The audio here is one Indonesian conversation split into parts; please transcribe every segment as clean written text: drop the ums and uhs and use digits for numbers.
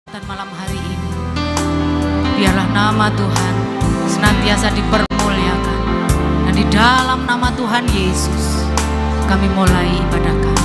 Dan malam hari ini, biarlah nama Tuhan senantiasa dipermuliakan. Dan di dalam nama Tuhan Yesus, kami mulai ibadah kami.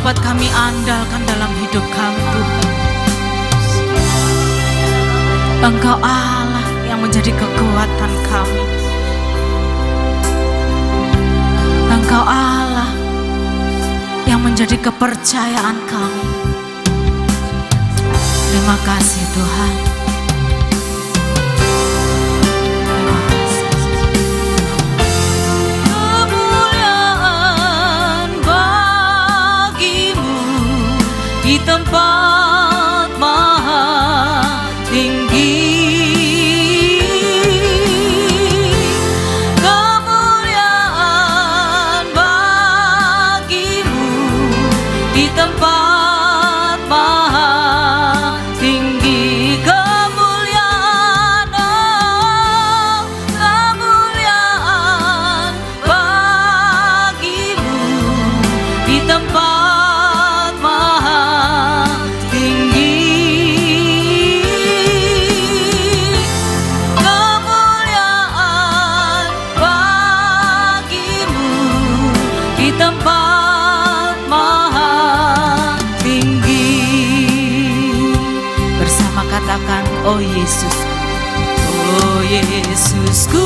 dapat kami andalkan dalam hidup kami, Tuhan. Engkau Allah yang menjadi kekuatan kami. Engkau Allah yang menjadi kepercayaan kami. Terima kasih Tuhan. Di tempat maha tinggi, kemuliaan bagimu. Di tempat maha tinggi, kemuliaan, oh, kemuliaan bagimu. Di tempat tempat maha tinggi. Bersama katakan, oh Yesus, oh Yesusku,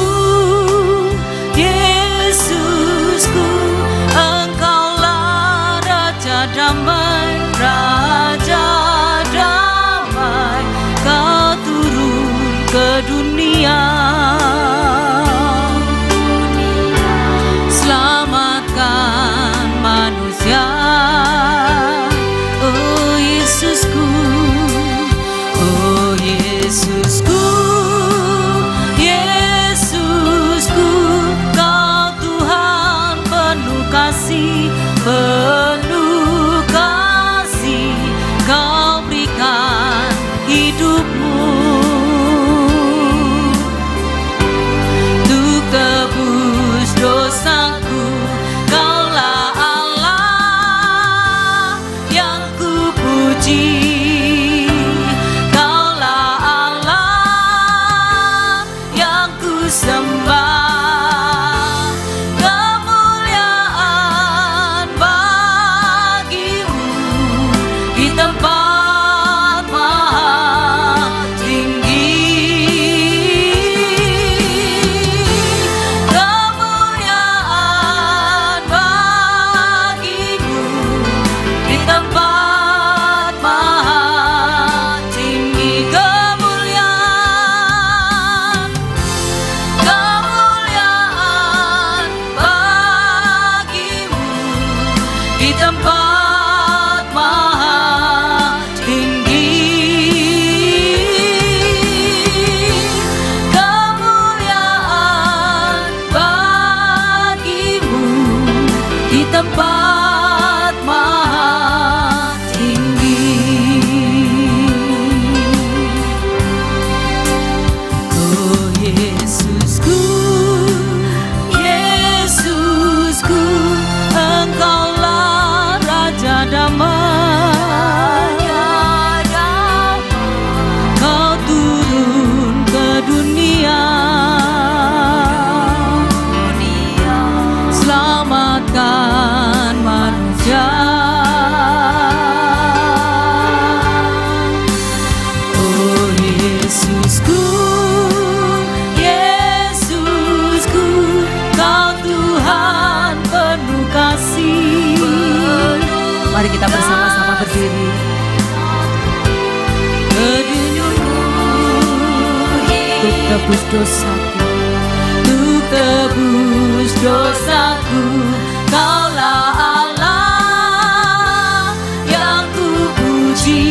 Yesusku, Engkaulah Raja damai, Raja damai. Kau turun ke dunia, selamatkan manusia. Oh Yesusku, oh Yesusku, Yesusku, Kau Tuhan penuh kasih, penuh kasih. Kau berikan hidupmu untuk tebus dosaku. Kaulah Allah yang kupuji, Kaulah Allah yang kusembah. Kemuliaan bagimu di tempat maha tinggi. Kemuliaan bagimu di tempat maha tinggi. Kemuliaan, kemuliaan bagimu di tempat maha tinggi. Kemuliaan bagimu di tempat maha tinggi. Oh Yesusku, Yesusku, Engkaulah Raja damai, Kau turun ke dunia, selamatkan manusia. Oh Yesusku, Yesusku, Kau Tuhan penuh kasih. Mari kita bersama-sama berdiri. Untuk tebus dosaku, untuk tebus dosaku. Kaulah Allah yang kupuji,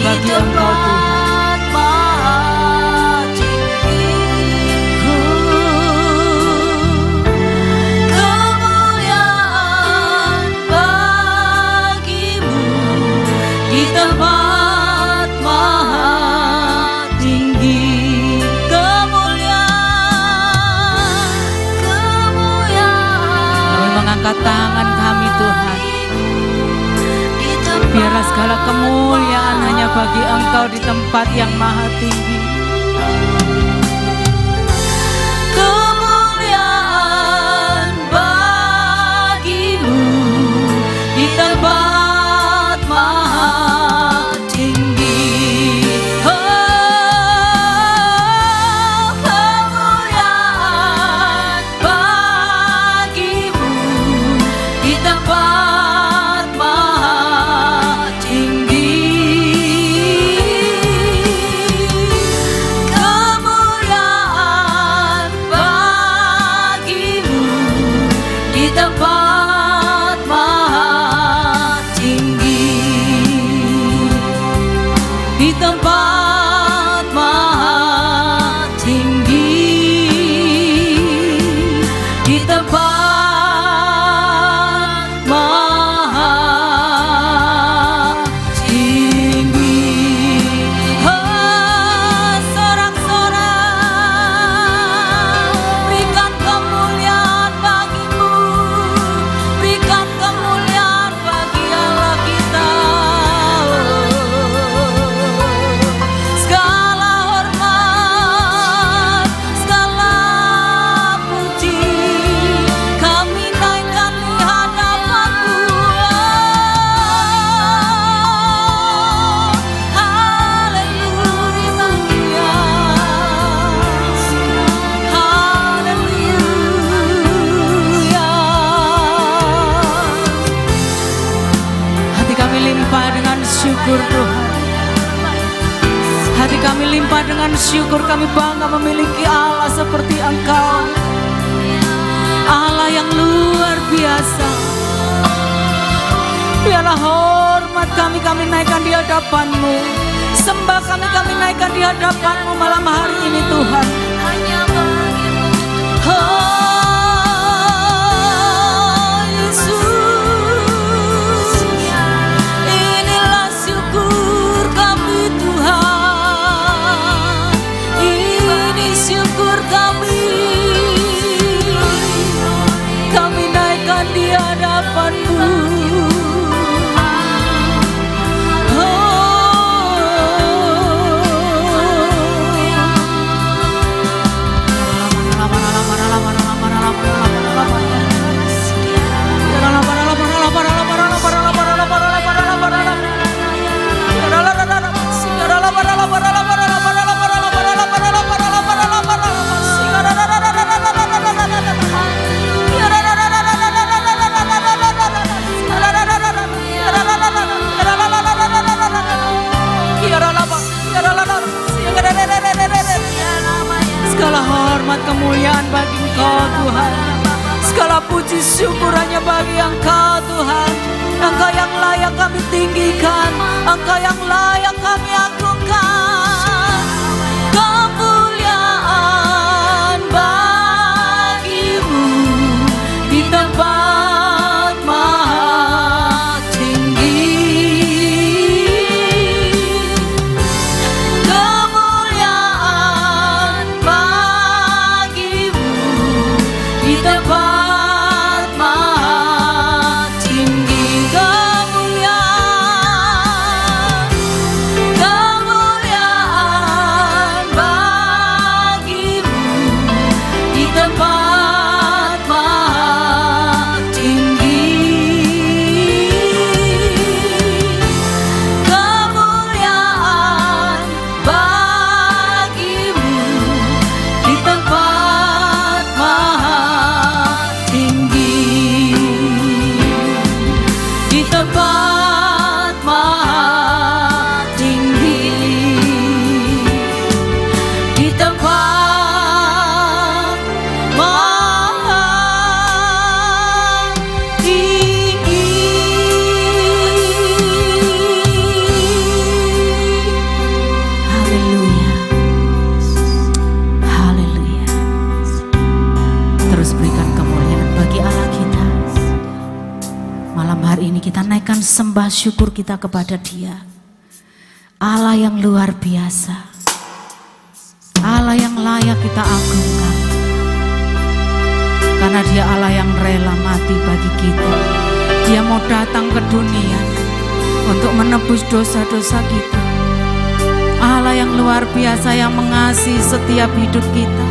bagi Engkau Tuhan. Tangan kami Tuhan, biarlah segala kemuliaan hanya bagi Engkau di tempat yang maha tinggi. Kemuliaan bagimu di tempat maha tinggi. Syukur Tuhan, hati kami limpah dengan syukur. Kami bangga memiliki Allah seperti Engkau, Allah yang luar biasa. Biarlah hormat kami naikkan di hadapan-Mu, sembah kami naikkan di hadapan-Mu malam hari ini Tuhan. Segala hormat kemuliaan bagi Engkau Tuhan, segala puji syukur hanya bagi Engkau Tuhan. Engkau yang layak kami tinggikan, Engkau yang layak kami agungkan. Kemuliaan bagimu di tempat maha tinggi. Kemuliaan bagimu di tempat maha tinggi. Kemuliaan hari ini kita naikkan sembah syukur kita kepada Dia. Allah yang luar biasa, Allah yang layak kita agungkan, karena Dia Allah yang rela mati bagi kita. Dia mau datang ke dunia untuk menebus dosa-dosa kita. Allah yang luar biasa yang mengasihi setiap hidup kita.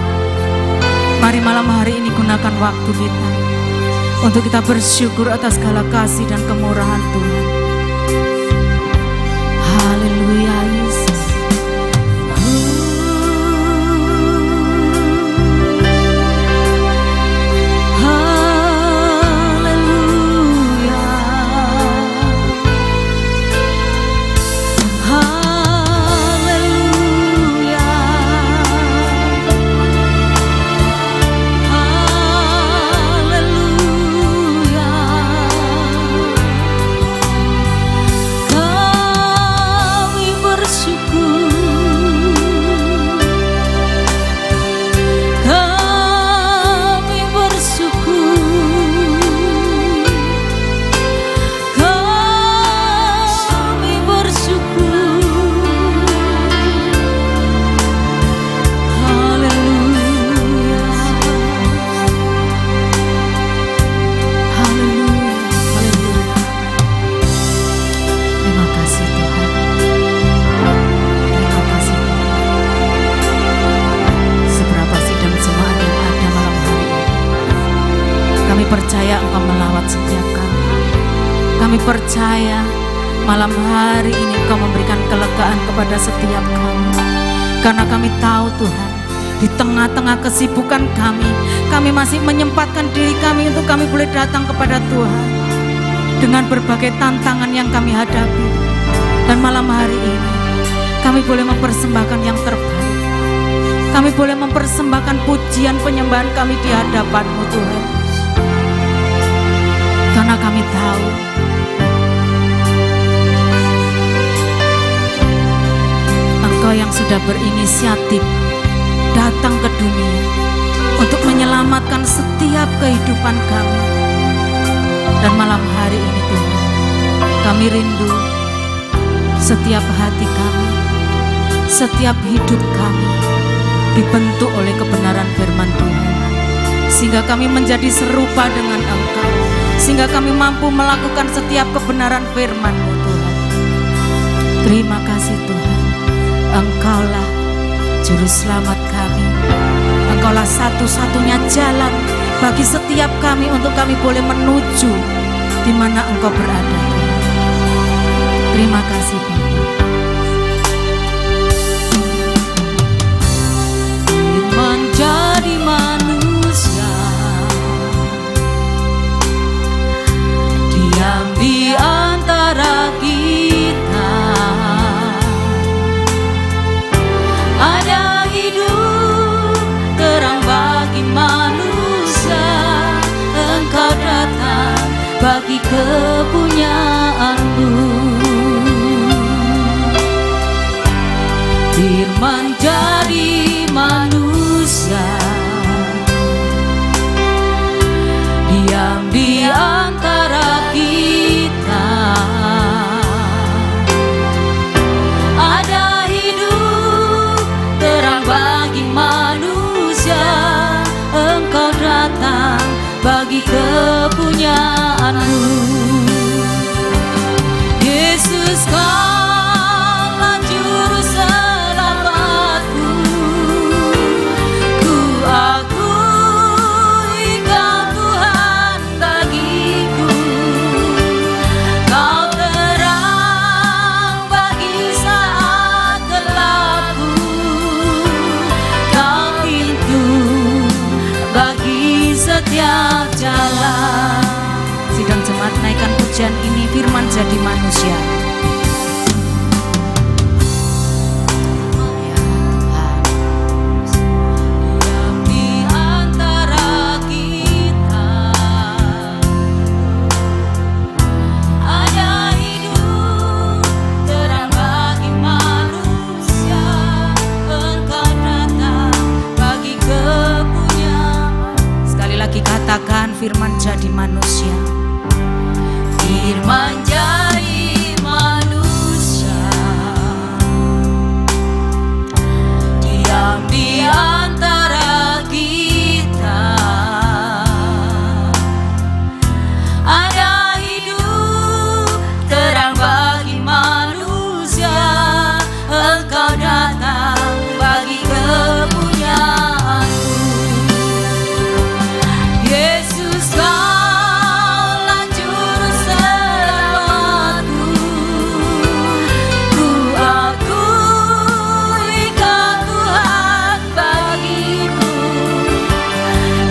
Mari malam hari ini gunakan waktu kita untuk kita bersyukur atas segala kasih dan kemurahan Tuhan. Haleluya Yesus. Percaya Engkau melawat setiap kami. Kami percaya malam hari ini Engkau memberikan kelegaan kepada setiap kami. Karena kami tahu Tuhan, di tengah-tengah kesibukan kami masih menyempatkan diri kami untuk kami boleh datang kepada Tuhan dengan berbagai tantangan yang kami hadapi. Dan malam hari ini kami boleh mempersembahkan yang terbaik. Kami boleh mempersembahkan pujian penyembahan kami di hadapan-Mu Tuhan. Karena kami tahu Engkau yang sudah berinisiatif datang ke dunia untuk menyelamatkan setiap kehidupan kami. Dan malam hari ini Tuhan, kami rindu setiap hati kami, setiap hidup kami dibentuk oleh kebenaran firman Tuhan, sehingga kami menjadi serupa dengan Engkau, sehingga kami mampu melakukan setiap kebenaran firman-Mu Tuhan. Terima kasih Tuhan, Engkaulah juru selamat kami. Engkaulah satu-satunya jalan bagi setiap kami untuk kami boleh menuju di mana Engkau berada. Terima kasih Bapak. Menjadi manusia, diam di antara kita, ada hidup terang bagi manusia. Engkau datang bagi kepunyaan-Mu. Firman jadi manusia, diam di antara kita, ada hidup terang bagi manusia. Engkau datang bagi kepunyaan-Mu. Yesus, Kaulah juru selamatku. Ku akui Kau Tuhan bagiku. Kau terang bagi saat gelapku. Kau pintu bagi setiap jalan. Sidang jemaat, naikkan pujian ini, firman jadi manusia. Diam di antara kita, ada hidup terang bagi manusia. Engkau datang bagi kepunyaan. Sekali lagi katakan, firman jadi manusia. firman jadi manusia, diam di antara kita. Ada hidup terang bagi manusia, Engkau datang bagi kepunyaanku. Yesus, Kaulah juru selamatku. Ku akui Kau Tuhan bagiku.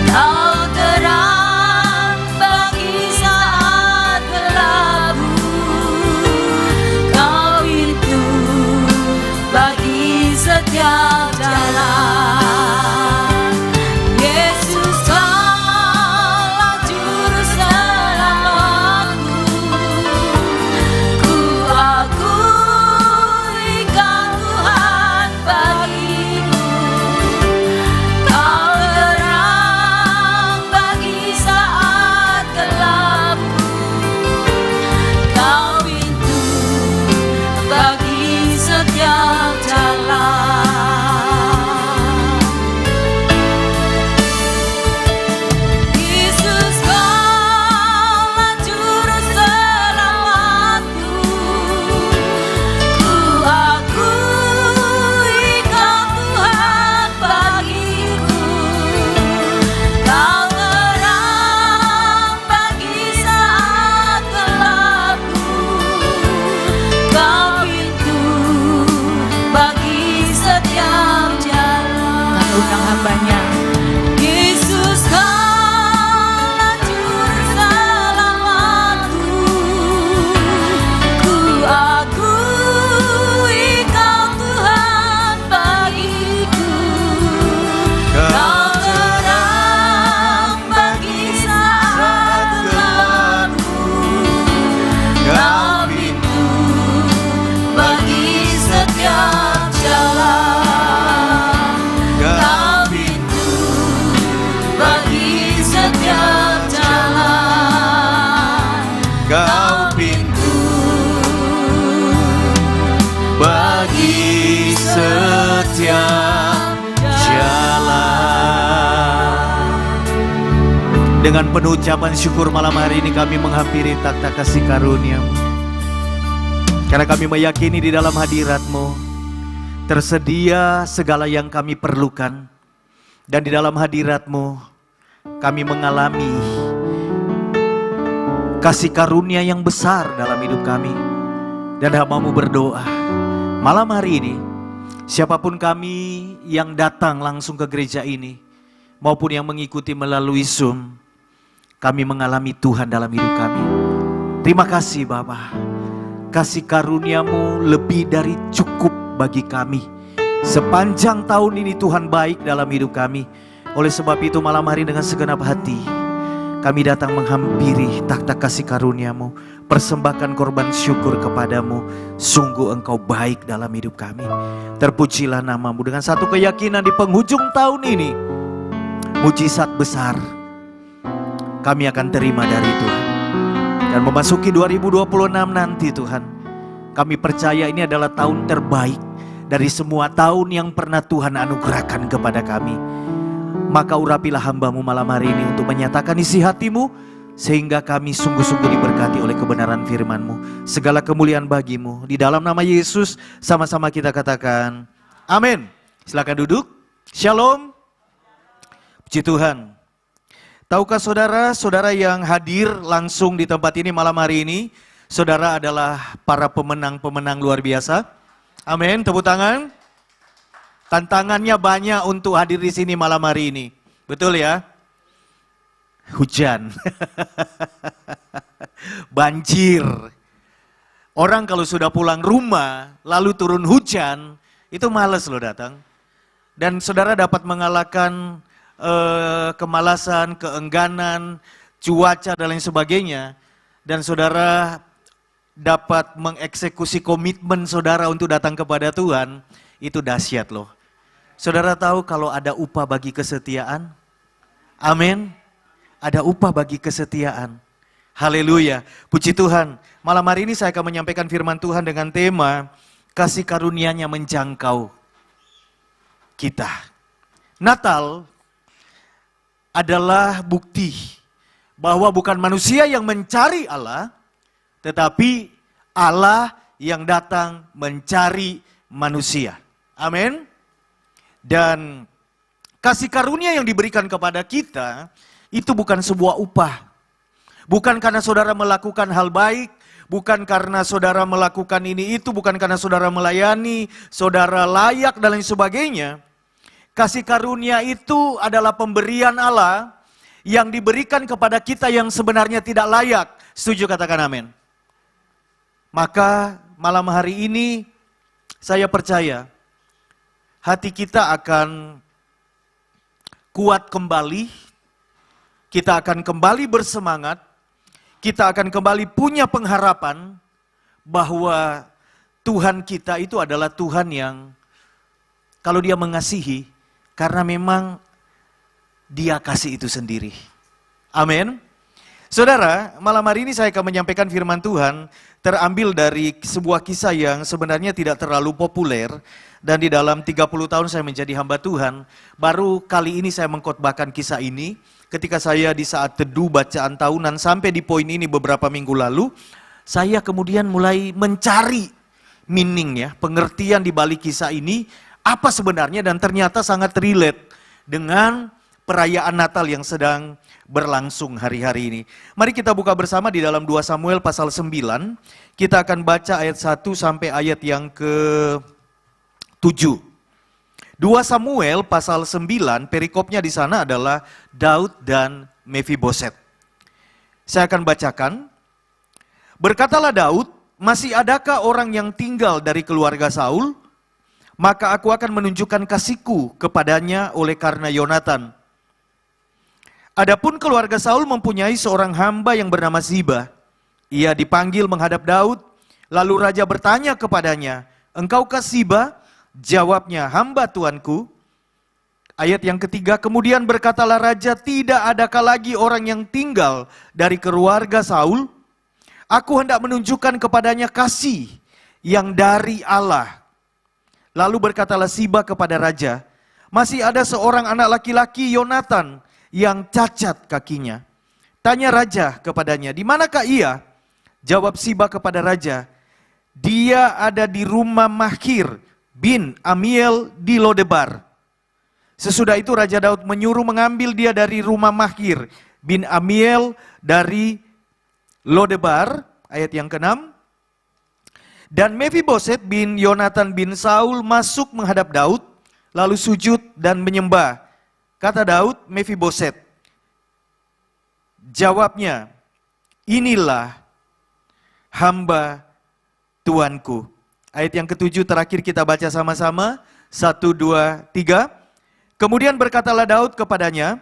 Kau terang bagi saat gelapku. Kau pintu bagi setiap jalan. Yesus, Kaulah juru selamatku. Ku akui Kau Tuhan bagiku. Kau terang bagi saat gelapku. Kau pintu bagi setiap jalan. Yesus, Kaulah juru selamatku. Ku akui Kau Tuhan bagiku. Kau terang bagi saat gelapku. Kau pintu bagi setiap jalan. Kami undang hamba-Nya. Yesus, Kaulah juru selamatku. Ku akui Kau Tuhan bagiku. Kau terang bagi saat gelapku. Kau pintu bagi setiap jalan. Kau pintu bagi setiap jalan. Kau pintu bagi setiap jalan. Dengan penuh ucapan syukur malam hari ini kami menghampiri takhta kasih karunia-Mu. Karena kami meyakini di dalam hadirat-Mu tersedia segala yang kami perlukan. Dan di dalam hadirat-Mu kami mengalami kasih karunia yang besar dalam hidup kami. Dan hamba-Mu berdoa malam hari ini, siapapun kami yang datang langsung ke gereja ini maupun yang mengikuti melalui Zoom, kami mengalami Tuhan dalam hidup kami. Terima kasih Bapa. Kasih karunia-Mu lebih dari cukup bagi kami. Sepanjang tahun ini Tuhan baik dalam hidup kami. Oleh sebab itu malam hari dengan segenap hati kami datang menghampiri takhta kasih karunia-Mu, persembahkan korban syukur kepadamu. Sungguh Engkau baik dalam hidup kami. Terpujilah nama-Mu. Dengan satu keyakinan di penghujung tahun ini, mujizat besar kami akan terima dari Tuhan. Dan memasuki 2026 nanti Tuhan, kami percaya ini adalah tahun terbaik dari semua tahun yang pernah Tuhan anugerahkan kepada kami. Maka urapilah hamba-Mu malam hari ini untuk menyatakan isi hati-Mu, sehingga kami sungguh-sungguh diberkati oleh kebenaran firman-Mu. Segala kemuliaan bagi-Mu. Di dalam nama Yesus sama-sama kita katakan amin. Silakan duduk. Shalom. Puji Tuhan. Tahukah saudara-saudara yang hadir langsung di tempat ini malam hari ini, saudara adalah para pemenang-pemenang luar biasa. Amin, tepuk tangan. Tantangannya banyak untuk hadir di sini malam hari ini. Betul ya? Hujan. Banjir. Orang kalau sudah pulang rumah, lalu turun hujan, itu males loh datang. Dan saudara dapat mengalahkan kemalasan, keengganan, cuaca dan lain sebagainya. Dan saudara dapat mengeksekusi komitmen saudara untuk datang kepada Tuhan, itu dahsyat loh. Saudara tahu kalau ada upah bagi kesetiaan? Amin. Ada upah bagi kesetiaan. Haleluya. Puji Tuhan. Malam hari ini saya akan menyampaikan firman Tuhan dengan tema kasih karunia-Nya menjangkau kita. Natal adalah bukti bahwa bukan manusia yang mencari Allah, tetapi Allah yang datang mencari manusia. Amin. Dan kasih karunia yang diberikan kepada kita itu bukan sebuah upah. Bukan karena saudara melakukan hal baik, bukan karena saudara melakukan ini itu, bukan karena saudara melayani, saudara layak dan lain sebagainya. Kasih karunia itu adalah pemberian Allah yang diberikan kepada kita yang sebenarnya tidak layak. Setuju, katakan amin. Maka malam hari ini saya percaya hati kita akan kuat kembali, kita akan kembali bersemangat, kita akan kembali punya pengharapan bahwa Tuhan kita itu adalah Tuhan yang kalau Dia mengasihi, karena memang Dia kasih itu sendiri. Amin. Saudara, malam hari ini saya akan menyampaikan firman Tuhan terambil dari sebuah kisah yang sebenarnya tidak terlalu populer. Dan di dalam 30 tahun saya menjadi hamba Tuhan, baru kali ini saya mengkhotbahkan kisah ini. Ketika saya di saat teduh bacaan tahunan sampai di poin ini beberapa minggu lalu, saya kemudian mulai mencari meaning ya, pengertian di balik kisah ini, apa sebenarnya, dan ternyata sangat relate dengan perayaan Natal yang sedang berlangsung hari-hari ini. Mari kita buka bersama di dalam 2 Samuel pasal 9, kita akan baca ayat 1 sampai ayat yang ke-7. 2 Samuel pasal 9, perikopnya di sana adalah Daud dan Mephiboset. Saya akan bacakan. Berkatalah Daud, masih adakah orang yang tinggal dari keluarga Saul? Maka aku akan menunjukkan kasihku kepadanya oleh karena Yonatan. Adapun keluarga Saul mempunyai seorang hamba yang bernama Ziba. Ia dipanggil menghadap Daud, lalu raja bertanya kepadanya, "Engkaukah Ziba?" Jawabnya, "Hamba tuanku." Ayat yang ketiga, kemudian berkatalah raja, "Tidak adakah lagi orang yang tinggal dari keluarga Saul? Aku hendak menunjukkan kepadanya kasih yang dari Allah." Lalu berkatalah Ziba kepada raja, "Masih ada seorang anak laki-laki Yonatan yang cacat kakinya." Tanya raja kepadanya, "Di manakah ia?" Jawab Ziba kepada raja, "Dia ada di rumah Mahkir bin Amiel di Lodebar." Sesudah itu Raja Daud menyuruh mengambil dia dari rumah Mahkir bin Amiel dari Lodebar. Ayat yang ke-6. Dan Mephiboset bin Yonatan bin Saul masuk menghadap Daud, lalu sujud dan menyembah. Kata Daud, "Mephiboset." Jawabnya, "Inilah hamba tuanku." Ayat yang ke-7 terakhir kita baca sama-sama. 1, 2, 3. Kemudian berkatalah Daud kepadanya,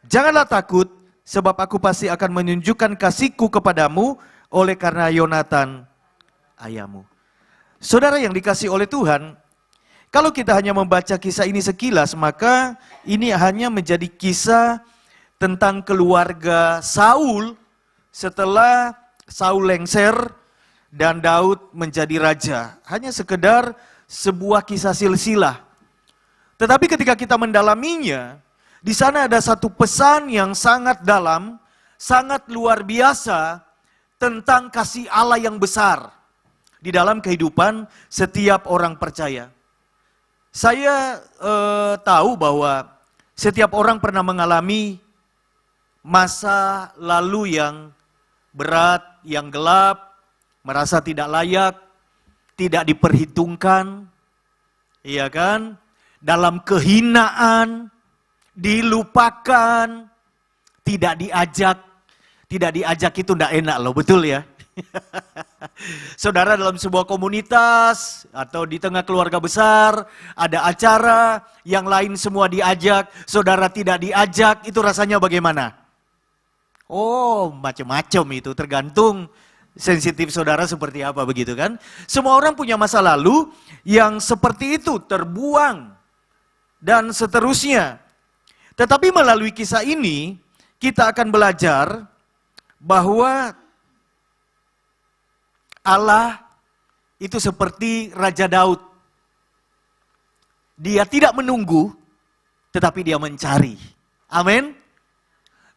"Janganlah takut, sebab aku pasti akan menunjukkan kasihku kepadamu oleh karena Yonatan ayahmu." Saudara yang dikasihi oleh Tuhan, kalau kita hanya membaca kisah ini sekilas, maka ini hanya menjadi kisah tentang keluarga Saul setelah Saul lengser dan Daud menjadi raja. Hanya sekedar sebuah kisah silsilah. Tetapi ketika kita mendalaminya, di sana ada satu pesan yang sangat dalam, sangat luar biasa tentang kasih Allah yang besar di dalam kehidupan setiap orang percaya. Saya tahu bahwa setiap orang pernah mengalami masa lalu yang berat, yang gelap, merasa tidak layak, tidak diperhitungkan, iya kan? Dalam kehinaan, dilupakan, tidak diajak itu tidak enak loh, betul ya? Saudara dalam sebuah komunitas atau di tengah keluarga besar, ada acara, yang lain semua diajak, saudara tidak diajak, itu rasanya bagaimana? Oh, macam-macam itu, tergantung sensitif saudara seperti apa, begitu kan? Semua orang punya masa lalu yang seperti itu, terbuang dan seterusnya. Tetapi melalui kisah ini kita akan belajar bahwa Allah itu seperti Raja Daud. Dia tidak menunggu, tetapi dia mencari. Amin.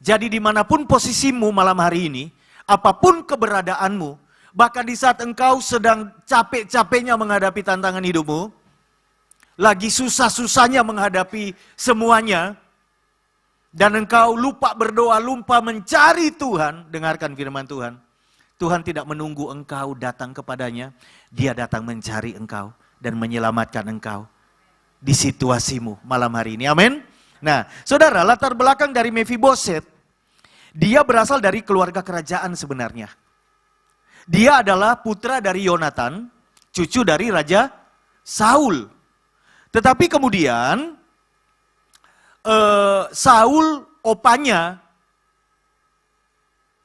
Jadi dimanapun posisimu malam hari ini, apapun keberadaanmu, bahkan di saat engkau sedang capek-capeknya menghadapi tantangan hidupmu, lagi susah-susahnya menghadapi semuanya, dan engkau lupa berdoa, lupa mencari Tuhan, dengarkan firman Tuhan. Tuhan tidak menunggu engkau datang kepadanya, dia datang mencari engkau dan menyelamatkan engkau di situasimu malam hari ini. Amin. Nah, saudara, latar belakang dari Mephiboset, dia berasal dari keluarga kerajaan sebenarnya. Dia adalah putra dari Yonatan, cucu dari Raja Saul. Tetapi kemudian Saul opanya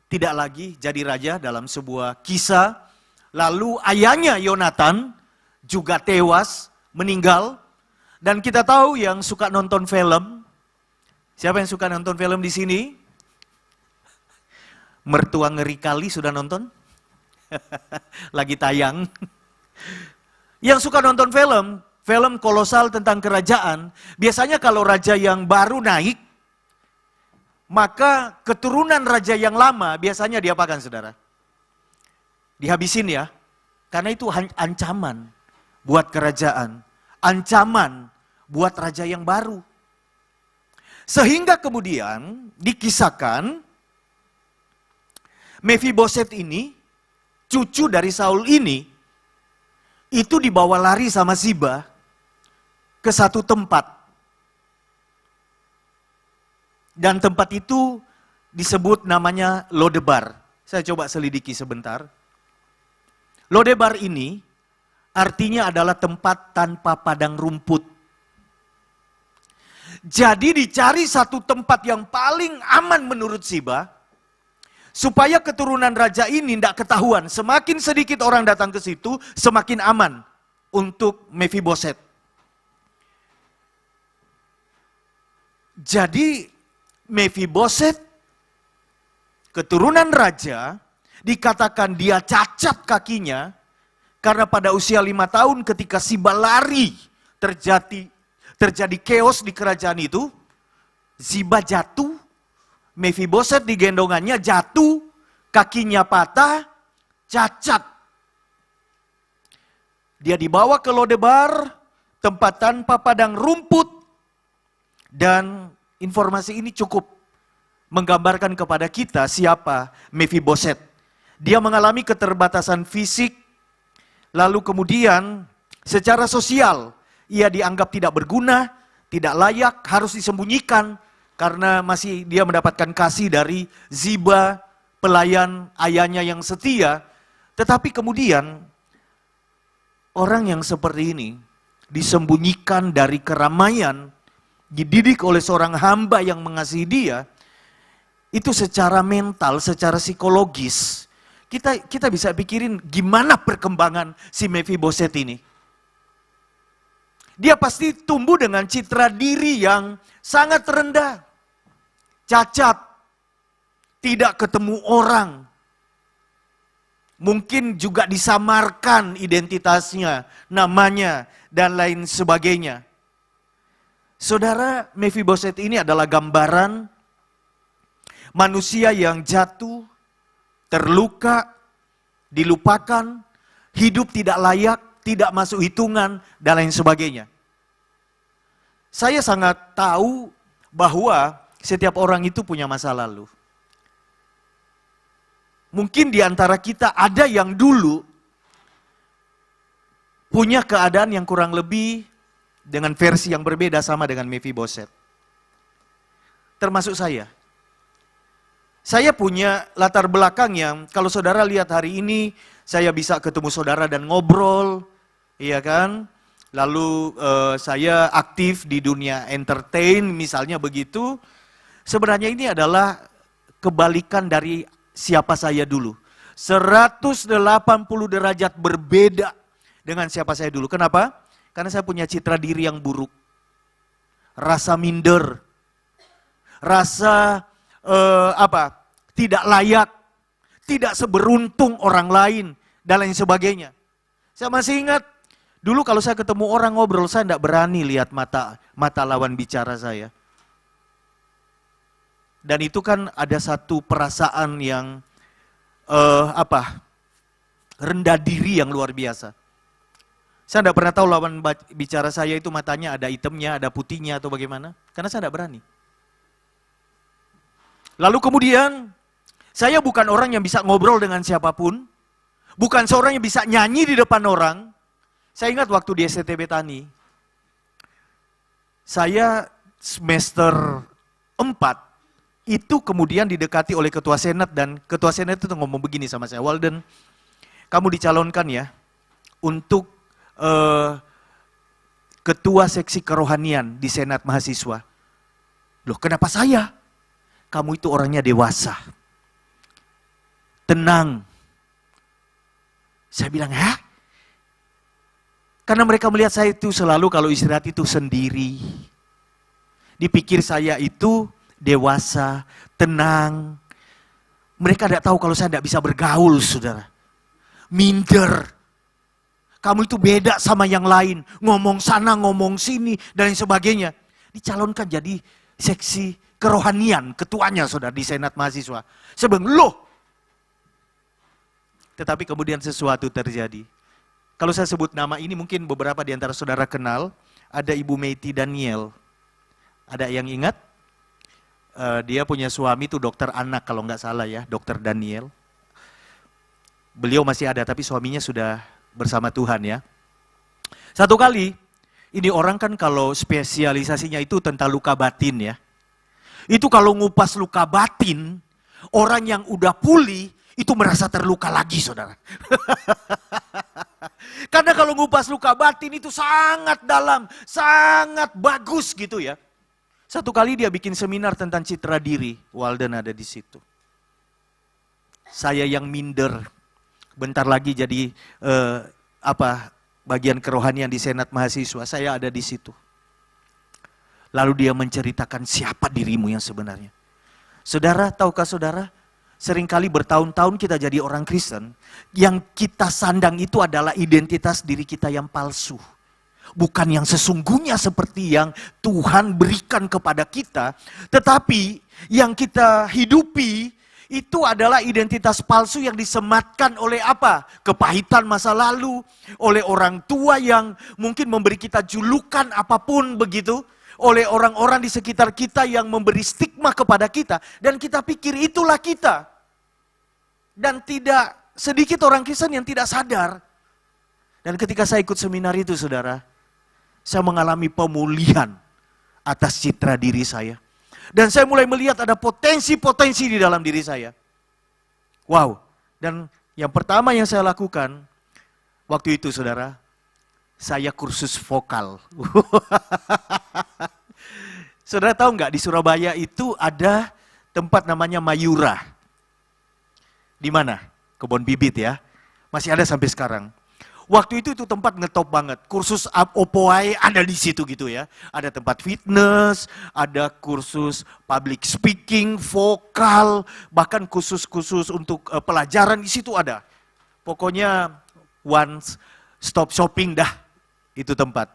tidak lagi jadi raja dalam sebuah kisah. Lalu ayahnya Yonatan juga tewas, meninggal. Dan kita tahu yang suka nonton film, siapa yang suka nonton film di sini? Mertua Ngeri Kali sudah nonton? Lagi tayang. Yang suka nonton film, film kolosal tentang kerajaan, biasanya kalau raja yang baru naik, maka keturunan raja yang lama biasanya diapakan, saudara? Dihabisin ya. Karena itu ancaman buat kerajaan. Ancaman buat raja yang baru. Sehingga kemudian dikisahkan Mephiboset ini, cucu dari Saul ini, itu dibawa lari sama Ziba ke satu tempat. Dan tempat itu disebut namanya Lodebar. Saya coba selidiki sebentar. Lodebar ini artinya adalah tempat tanpa padang rumput. Jadi dicari satu tempat yang paling aman menurut Ziba, supaya keturunan raja ini tidak ketahuan. Semakin sedikit orang datang ke situ, semakin aman untuk Mephiboset. Jadi Mephiboset, keturunan raja, dikatakan dia cacat kakinya, karena pada usia 5 tahun ketika Ziba lari, terjadi chaos di kerajaan itu, Ziba jatuh, Mephiboset digendongannya jatuh, kakinya patah, cacat. Dia dibawa ke Lodebar, tempat tanpa padang rumput, dan informasi ini cukup menggambarkan kepada kita siapa Mephiboset. Dia mengalami keterbatasan fisik, lalu kemudian secara sosial, ia dianggap tidak berguna, tidak layak, harus disembunyikan, karena masih dia mendapatkan kasih dari Ziba, pelayan ayahnya yang setia. Tetapi kemudian, orang yang seperti ini, disembunyikan dari keramaian, dididik oleh seorang hamba yang mengasihi dia, itu secara mental, secara psikologis, kita bisa pikirin gimana perkembangan si Mephiboset ini. Dia pasti tumbuh dengan citra diri yang sangat rendah, cacat, tidak ketemu orang. Mungkin juga disamarkan identitasnya, namanya, dan lain sebagainya. Saudara, Mephiboset ini adalah gambaran manusia yang jatuh, terluka, dilupakan, hidup tidak layak, tidak masuk hitungan, dan lain sebagainya. Saya sangat tahu bahwa setiap orang itu punya masa lalu. Mungkin di antara kita ada yang dulu punya keadaan yang kurang lebih dengan versi yang berbeda sama dengan Mephiboset. Termasuk saya. Saya punya latar belakang yang kalau saudara lihat hari ini, saya bisa ketemu saudara dan ngobrol, iya kan? Lalu saya aktif di dunia entertain, misalnya begitu. Sebenarnya ini adalah kebalikan dari siapa saya dulu. 180 derajat berbeda dengan siapa saya dulu. Kenapa? Karena saya punya citra diri yang buruk. Rasa minder. Rasa tidak layak, tidak seberuntung orang lain, dan lain sebagainya. Saya masih ingat, dulu kalau saya ketemu orang ngobrol, saya tidak berani lihat mata lawan bicara saya. Dan itu kan ada satu perasaan yang rendah diri yang luar biasa. Saya tidak pernah tahu lawan bicara saya itu matanya ada hitamnya, ada putihnya atau bagaimana. Karena saya tidak berani. Lalu kemudian, saya bukan orang yang bisa ngobrol dengan siapapun. Bukan seorang yang bisa nyanyi di depan orang. Saya ingat waktu di STB Tani, saya semester 4, itu kemudian didekati oleh ketua senat, dan ketua senat itu ngomong begini sama saya, Walden, kamu dicalonkan ya untuk ketua seksi kerohanian di senat mahasiswa. Loh, kenapa saya? Kamu itu orangnya dewasa, tenang. Saya bilang, hah? Karena mereka melihat saya itu selalu kalau istirahat itu sendiri. Dipikir saya itu dewasa, tenang. Mereka tidak tahu kalau saya tidak bisa bergaul, saudara. Minder. Kamu itu beda sama yang lain. Ngomong sana, ngomong sini, dan lain sebagainya. Dicalonkan jadi seksi kerohanian, ketuanya saudara di senat mahasiswa. Saya bilang, loh. Tetapi kemudian sesuatu terjadi. Kalau saya sebut nama ini mungkin beberapa di antara saudara kenal. Ada Ibu Meiti Daniel. Ada yang ingat? Dia punya suami itu dokter anak kalau nggak salah ya, dokter Daniel. Beliau masih ada tapi suaminya sudah bersama Tuhan ya. Satu kali, ini orang kan kalau spesialisasinya itu tentang luka batin ya. Itu kalau ngupas luka batin, orang yang udah pulih itu merasa terluka lagi saudara. Karena kalau ngupas luka batin itu sangat dalam, sangat bagus gitu ya. Satu kali dia bikin seminar tentang citra diri, Walden ada di situ. Saya yang minder, bentar lagi jadi bagian kerohanian di senat mahasiswa, saya ada di situ. Lalu dia menceritakan siapa dirimu yang sebenarnya. Saudara, tahukah saudara? Seringkali bertahun-tahun kita jadi orang Kristen, yang kita sandang itu adalah identitas diri kita yang palsu. Bukan yang sesungguhnya seperti yang Tuhan berikan kepada kita, tetapi yang kita hidupi itu adalah identitas palsu yang disematkan oleh apa? Kepahitan masa lalu, oleh orang tua yang mungkin memberi kita julukan apapun begitu, oleh orang-orang di sekitar kita yang memberi stigma kepada kita, dan kita pikir itulah kita. Dan tidak sedikit orang Kristen yang tidak sadar. Dan ketika saya ikut seminar itu saudara, saya mengalami pemulihan atas citra diri saya. Dan saya mulai melihat ada potensi-potensi di dalam diri saya. Wow, dan yang pertama yang saya lakukan waktu itu saudara, saya kursus vokal. Saudara tahu nggak di Surabaya itu ada tempat namanya Mayura. Di mana? Kebon Bibit ya. Masih ada sampai sekarang. Waktu itu tempat ngetop banget. Kursus Opoai ada di situ gitu ya. Ada tempat fitness, ada kursus public speaking, vokal, bahkan khusus-khusus untuk pelajaran di situ ada. Pokoknya one stop shopping dah itu tempat.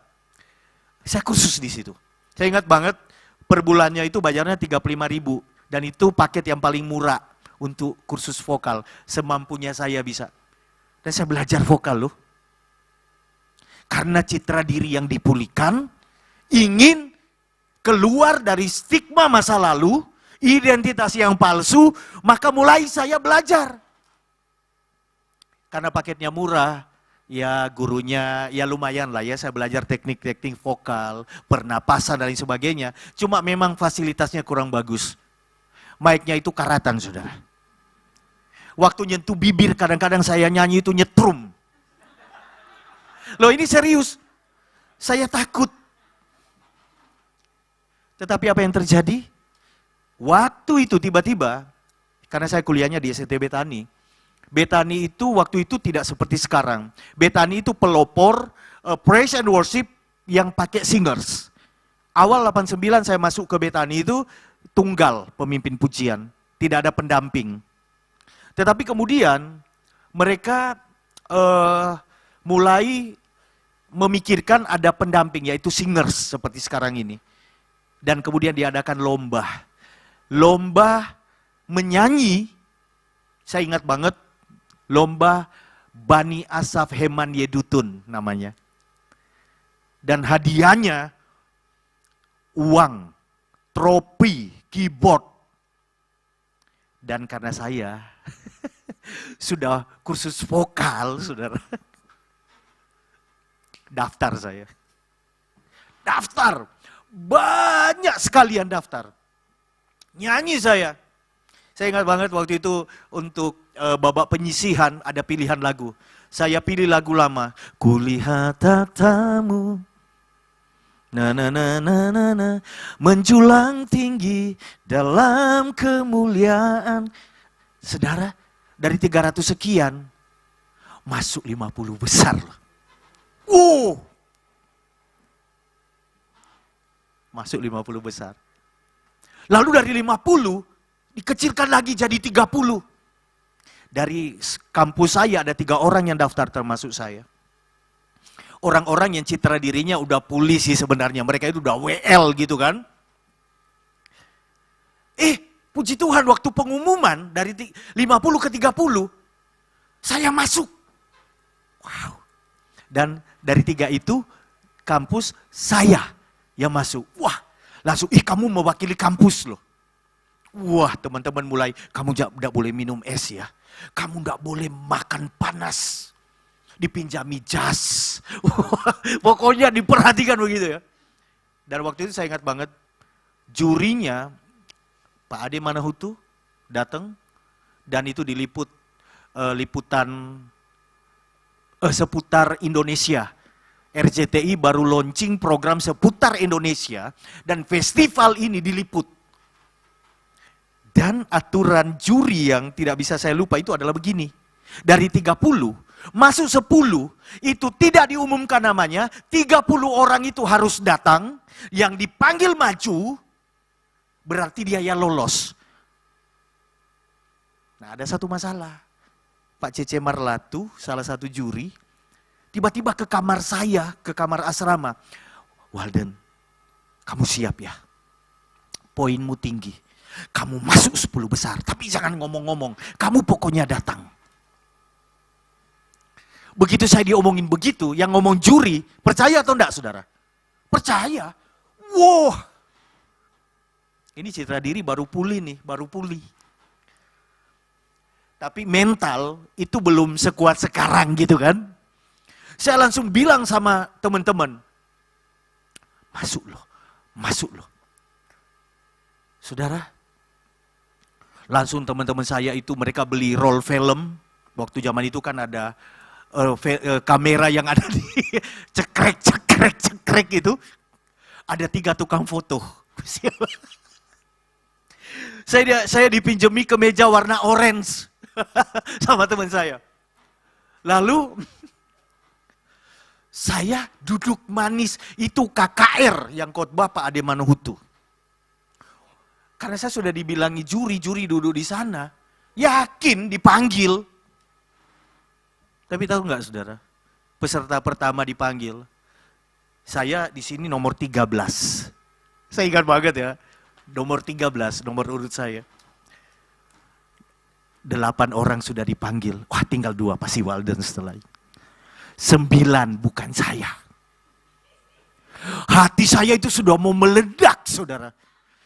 Saya kursus di situ. Saya ingat banget per bulannya itu bayarnya 35.000 dan itu paket yang paling murah untuk kursus vokal. Semampunya saya bisa. Dan saya belajar vokal loh. Karena citra diri yang dipulihkan, ingin keluar dari stigma masa lalu, identitas yang palsu, maka mulai saya belajar. Karena paketnya murah, ya gurunya ya lumayan lah ya, saya belajar teknik-teknik vokal, pernapasan dan lain sebagainya. Cuma memang fasilitasnya kurang bagus. Mic-nya itu karatan saudara. Waktu nyentuh bibir kadang-kadang saya nyanyi itu nyetrum. Loh ini serius, saya takut. Tetapi apa yang terjadi? Waktu itu tiba-tiba, karena saya kuliahnya di STB Tani. Betani itu waktu itu tidak seperti sekarang. Betani itu pelopor praise and worship yang pakai singers. Awal 89 saya masuk ke Betani itu tunggal pemimpin pujian, tidak ada pendamping. Tetapi kemudian mereka mulai memikirkan ada pendamping, yaitu singers seperti sekarang ini. Dan kemudian diadakan lomba. Lomba menyanyi, saya ingat banget, lomba Bani Asaf Heman Yedutun namanya. Dan hadiahnya uang, trofi, keyboard. Dan karena saya sudah kursus vokal, saudara. Daftar saya. Daftar. Banyak sekalian daftar. Nyanyi saya. Saya ingat banget waktu itu untuk babak penyisihan ada pilihan lagu. Saya pilih lagu lama. Kulihat tatamu. Na na na na na na. Menjulang tinggi dalam kemuliaan. Saudara, dari 300 sekian masuk 50 besar loh. Masuk 50 besar. Lalu dari 50 dikecilkan lagi jadi 30. Dari kampus saya ada 3 orang yang daftar termasuk saya. Orang-orang yang citra dirinya udah pulih sih sebenarnya. Mereka itu udah WL gitu kan. Puji Tuhan waktu pengumuman dari 50 ke 30, saya masuk. Wow. Dan dari 3 itu, kampus saya yang masuk. Wah, langsung, kamu mewakili kampus loh. Wah, teman-teman mulai, kamu tidak boleh minum es ya. Kamu tidak boleh makan panas. Dipinjami jas. Pokoknya diperhatikan begitu ya. Dan waktu itu saya ingat banget, jurinya Pak Ade Manahutu datang, dan itu diliput liputan seputar Indonesia. RCTI baru launching program seputar Indonesia dan festival ini diliput. Dan aturan juri yang tidak bisa saya lupa itu adalah begini. Dari 30 masuk 10 itu tidak diumumkan namanya, 30 orang itu harus datang, yang dipanggil maju berarti dia yang lolos. Nah, ada satu masalah. Pak Cece Marlatu, salah satu juri, tiba-tiba ke kamar saya, ke kamar asrama. Walden, kamu siap ya? Poinmu tinggi. Kamu masuk 10 besar, tapi jangan ngomong-ngomong. Kamu pokoknya datang. Begitu saya diomongin begitu, yang ngomong juri, percaya atau enggak saudara? Percaya. Wow. Ini citra diri baru pulih nih, baru pulih. Tapi mental itu belum sekuat sekarang gitu kan. Saya langsung bilang sama teman-teman, masuk loh, masuk loh. Saudara, langsung teman-teman saya itu mereka beli roll film. Waktu zaman itu kan ada kamera yang ada di cekrek itu. Ada 3 tukang foto. Saya dipinjemi kemeja warna orange sama teman saya. Lalu saya duduk manis, itu KKR yang khotbah Pak Ade Manahutu. Karena saya sudah dibilangi juri duduk di sana, yakin dipanggil. Tapi tahu nggak saudara, peserta pertama dipanggil, saya di sini nomor 13. Saya ingat banget ya, nomor 13, nomor urut saya. 8 orang sudah dipanggil, wah tinggal 2 pasti Walden setelah itu. 9 bukan saya. Hati saya itu sudah mau meledak saudara.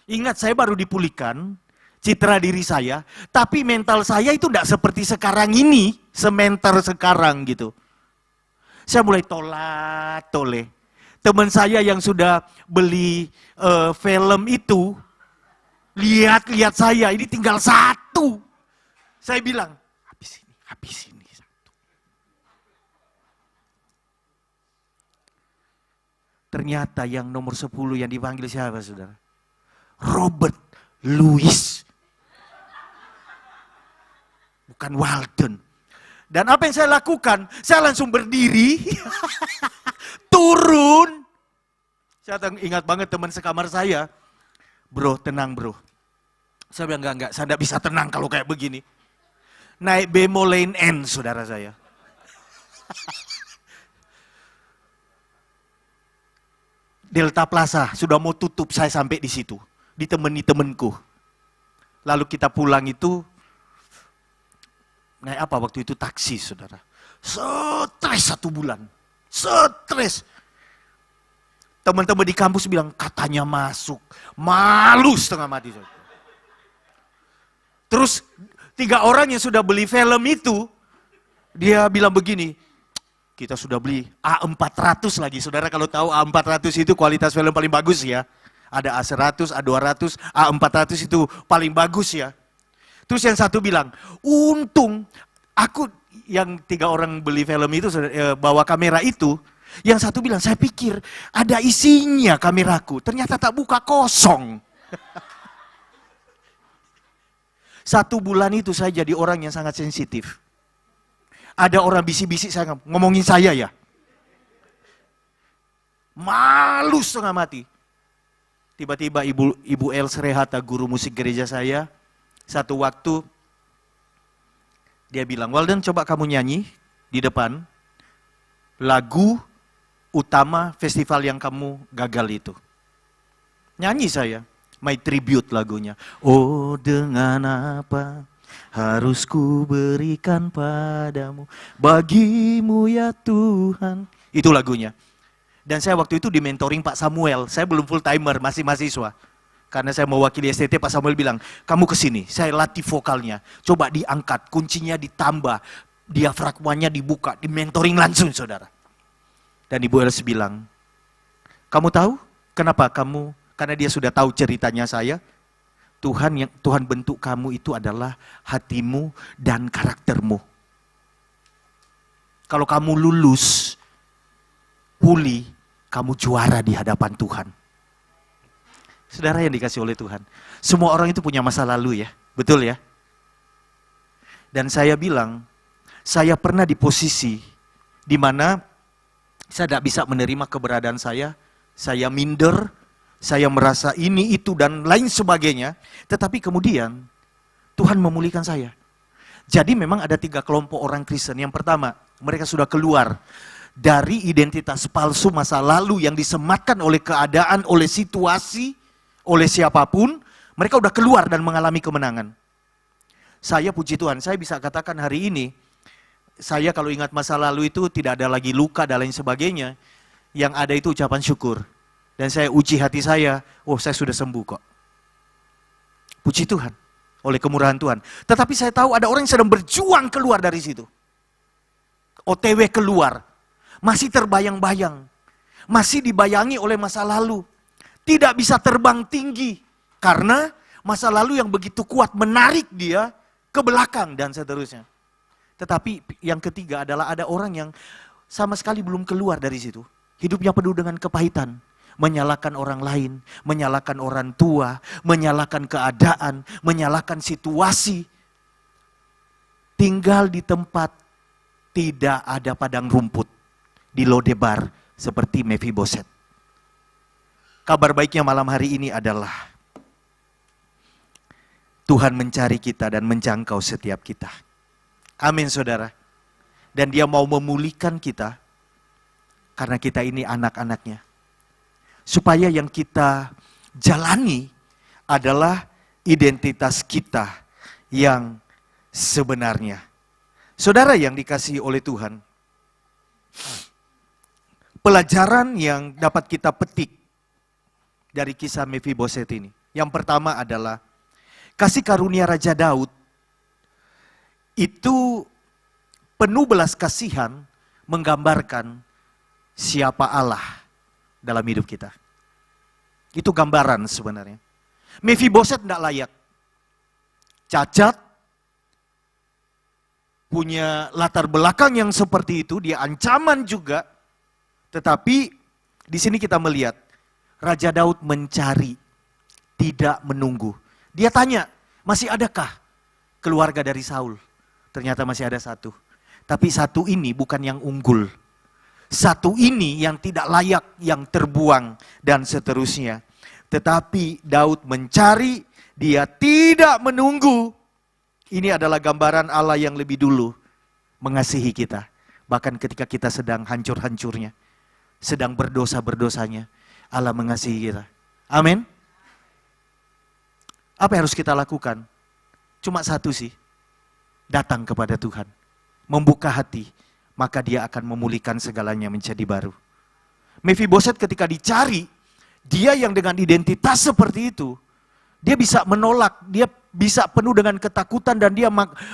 Ingat saya baru dipulihkan citra diri saya, tapi mental saya itu tidak seperti sekarang ini, semental sekarang gitu. Saya mulai toleh. Teman saya yang sudah beli film itu, lihat saya, ini tinggal 1. Saya bilang, habis ini 1. Ternyata yang nomor 10 yang dipanggil siapa saudara? Robert Louis. Bukan Walden. Dan apa yang saya lakukan? Saya langsung berdiri, turun. Saya ingat banget teman sekamar saya. Bro, tenang bro. Saya bilang enggak, saya enggak bisa tenang kalau kayak begini. naik bemo lane N, saudara saya. Delta Plaza, sudah mau tutup, saya sampai di situ. Ditemani temanku. Lalu kita pulang itu, naik apa waktu itu? Taksi, saudara. Stres 1 bulan. Stres. Teman-teman di kampus bilang, katanya masuk. Malu setengah mati. Saudara. Terus 3 orang yang sudah beli film itu, dia bilang begini, kita sudah beli A400 lagi. Saudara kalau tahu A400 itu kualitas film paling bagus ya. Ada A100, A200, A400 itu paling bagus ya. Terus yang satu bilang, untung aku, yang 3 orang beli film itu bawa kamera itu, yang satu bilang, saya pikir ada isinya kameraku. Ternyata tak buka, kosong. 1 bulan itu saya jadi orang yang sangat sensitif. Ada orang bisik-bisik saya, ngomongin saya ya. Malu setengah mati. Tiba-tiba Ibu Els Rehata, guru musik gereja saya, satu waktu dia bilang, Walden coba kamu nyanyi di depan lagu utama festival yang kamu gagal itu. Nyanyi saya. My tribute lagunya. Oh, dengan apa harus ku berikan padamu, bagimu ya Tuhan. Itu lagunya. Dan saya waktu itu di mentoring Pak Samuel. Saya belum full timer, masih mahasiswa. Karena saya mewakili STT, Pak Samuel bilang, kamu kesini, saya latih vokalnya. Coba diangkat, kuncinya ditambah, diafragmanya dibuka, di mentoring langsung, saudara. Dan Ibu Els bilang, kamu tahu kenapa kamu? Karena dia sudah tahu ceritanya saya. Tuhan bentuk kamu itu adalah hatimu dan karaktermu. Kalau kamu lulus, pulih, kamu juara di hadapan Tuhan. Saudara yang dikasih oleh Tuhan. Semua orang itu punya masa lalu ya, betul ya? Dan saya bilang, saya pernah di posisi di mana saya tidak bisa menerima keberadaan saya minder, saya merasa ini, itu, dan lain sebagainya. Tetapi kemudian Tuhan memulihkan saya. Jadi memang ada 3 kelompok orang Kristen. Yang pertama, mereka sudah keluar dari identitas palsu masa lalu yang disematkan oleh keadaan, oleh situasi, oleh siapapun. Mereka sudah keluar dan mengalami kemenangan. Saya puji Tuhan, saya bisa katakan hari ini, saya kalau ingat masa lalu itu tidak ada lagi luka dan lain sebagainya. Yang ada itu ucapan syukur. Dan saya uji hati saya, oh saya sudah sembuh kok. Puji Tuhan, oleh kemurahan Tuhan. Tetapi saya tahu ada orang yang sedang berjuang keluar dari situ. OTW keluar, masih terbayang-bayang, masih dibayangi oleh masa lalu. Tidak bisa terbang tinggi, karena masa lalu yang begitu kuat menarik dia ke belakang dan seterusnya. Tetapi yang ketiga adalah ada orang yang sama sekali belum keluar dari situ. Hidupnya penuh dengan kepahitan. Menyalahkan orang lain, menyalahkan orang tua, menyalahkan keadaan, menyalahkan situasi. Tinggal di tempat tidak ada padang rumput, di Lodebar seperti Mephiboset. Kabar baiknya malam hari ini adalah Tuhan mencari kita dan menjangkau setiap kita. Amin saudara. Dan dia mau memulihkan kita karena kita ini anak-anaknya. Supaya yang kita jalani adalah identitas kita yang sebenarnya. Saudara yang dikasihi oleh Tuhan, pelajaran yang dapat kita petik dari kisah Mephiboset ini. Yang pertama adalah kasih karunia Raja Daud itu penuh belas kasihan menggambarkan siapa Allah dalam hidup kita. Itu gambaran sebenarnya. Mephiboset tidak layak. Cacat, punya latar belakang yang seperti itu, dia ancaman juga. Tetapi di sini kita melihat Raja Daud mencari, tidak menunggu. Dia tanya, masih adakah keluarga dari Saul? Ternyata masih ada satu. Tapi satu ini bukan yang unggul. Satu ini yang tidak layak, yang terbuang, dan seterusnya. Tetapi Daud mencari, dia tidak menunggu. Ini adalah gambaran Allah yang lebih dulu mengasihi kita. Bahkan ketika kita sedang hancur-hancurnya, sedang berdosa-berdosanya, Allah mengasihi kita. Amin. Apa yang harus kita lakukan? Cuma satu sih, datang kepada Tuhan. Membuka hati, maka dia akan memulihkan segalanya menjadi baru. Mephiboset ketika dicari, dia yang dengan identitas seperti itu, dia bisa menolak, dia bisa penuh dengan ketakutan dan dia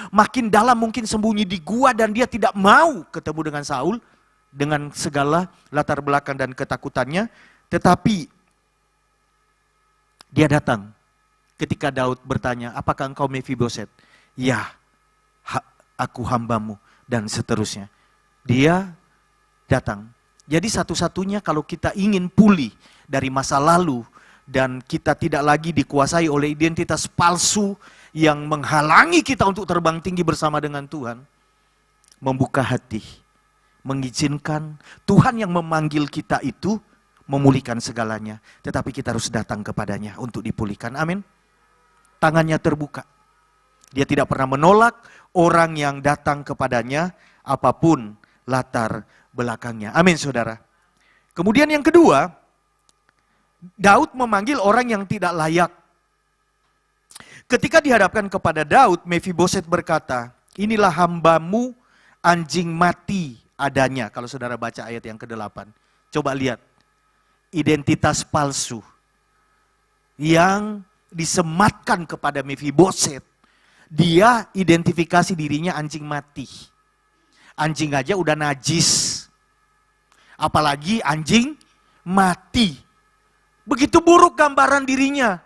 makin dalam mungkin sembunyi di gua dan dia tidak mau ketemu dengan Saul dengan segala latar belakang dan ketakutannya. Tetapi dia datang ketika Daud bertanya, apakah engkau Mephiboset? Ya, aku hambamu dan seterusnya. Dia datang. Jadi satu-satunya kalau kita ingin pulih dari masa lalu dan kita tidak lagi dikuasai oleh identitas palsu yang menghalangi kita untuk terbang tinggi bersama dengan Tuhan, membuka hati, mengizinkan Tuhan yang memanggil kita itu memulihkan segalanya, tetapi kita harus datang kepadanya untuk dipulihkan. Amin. Tangannya terbuka. Dia tidak pernah menolak orang yang datang kepadanya apapun latar belakangnya. Amin, saudara. Kemudian yang kedua, Daud memanggil orang yang tidak layak. Ketika dihadapkan kepada Daud, Mephiboset berkata, inilah hambamu, anjing mati adanya. Kalau saudara baca ayat yang ke-8. Coba lihat, identitas palsu yang disematkan kepada Mephiboset. Dia identifikasi dirinya anjing mati. Anjing aja udah najis. Apalagi anjing mati. Begitu buruk gambaran dirinya.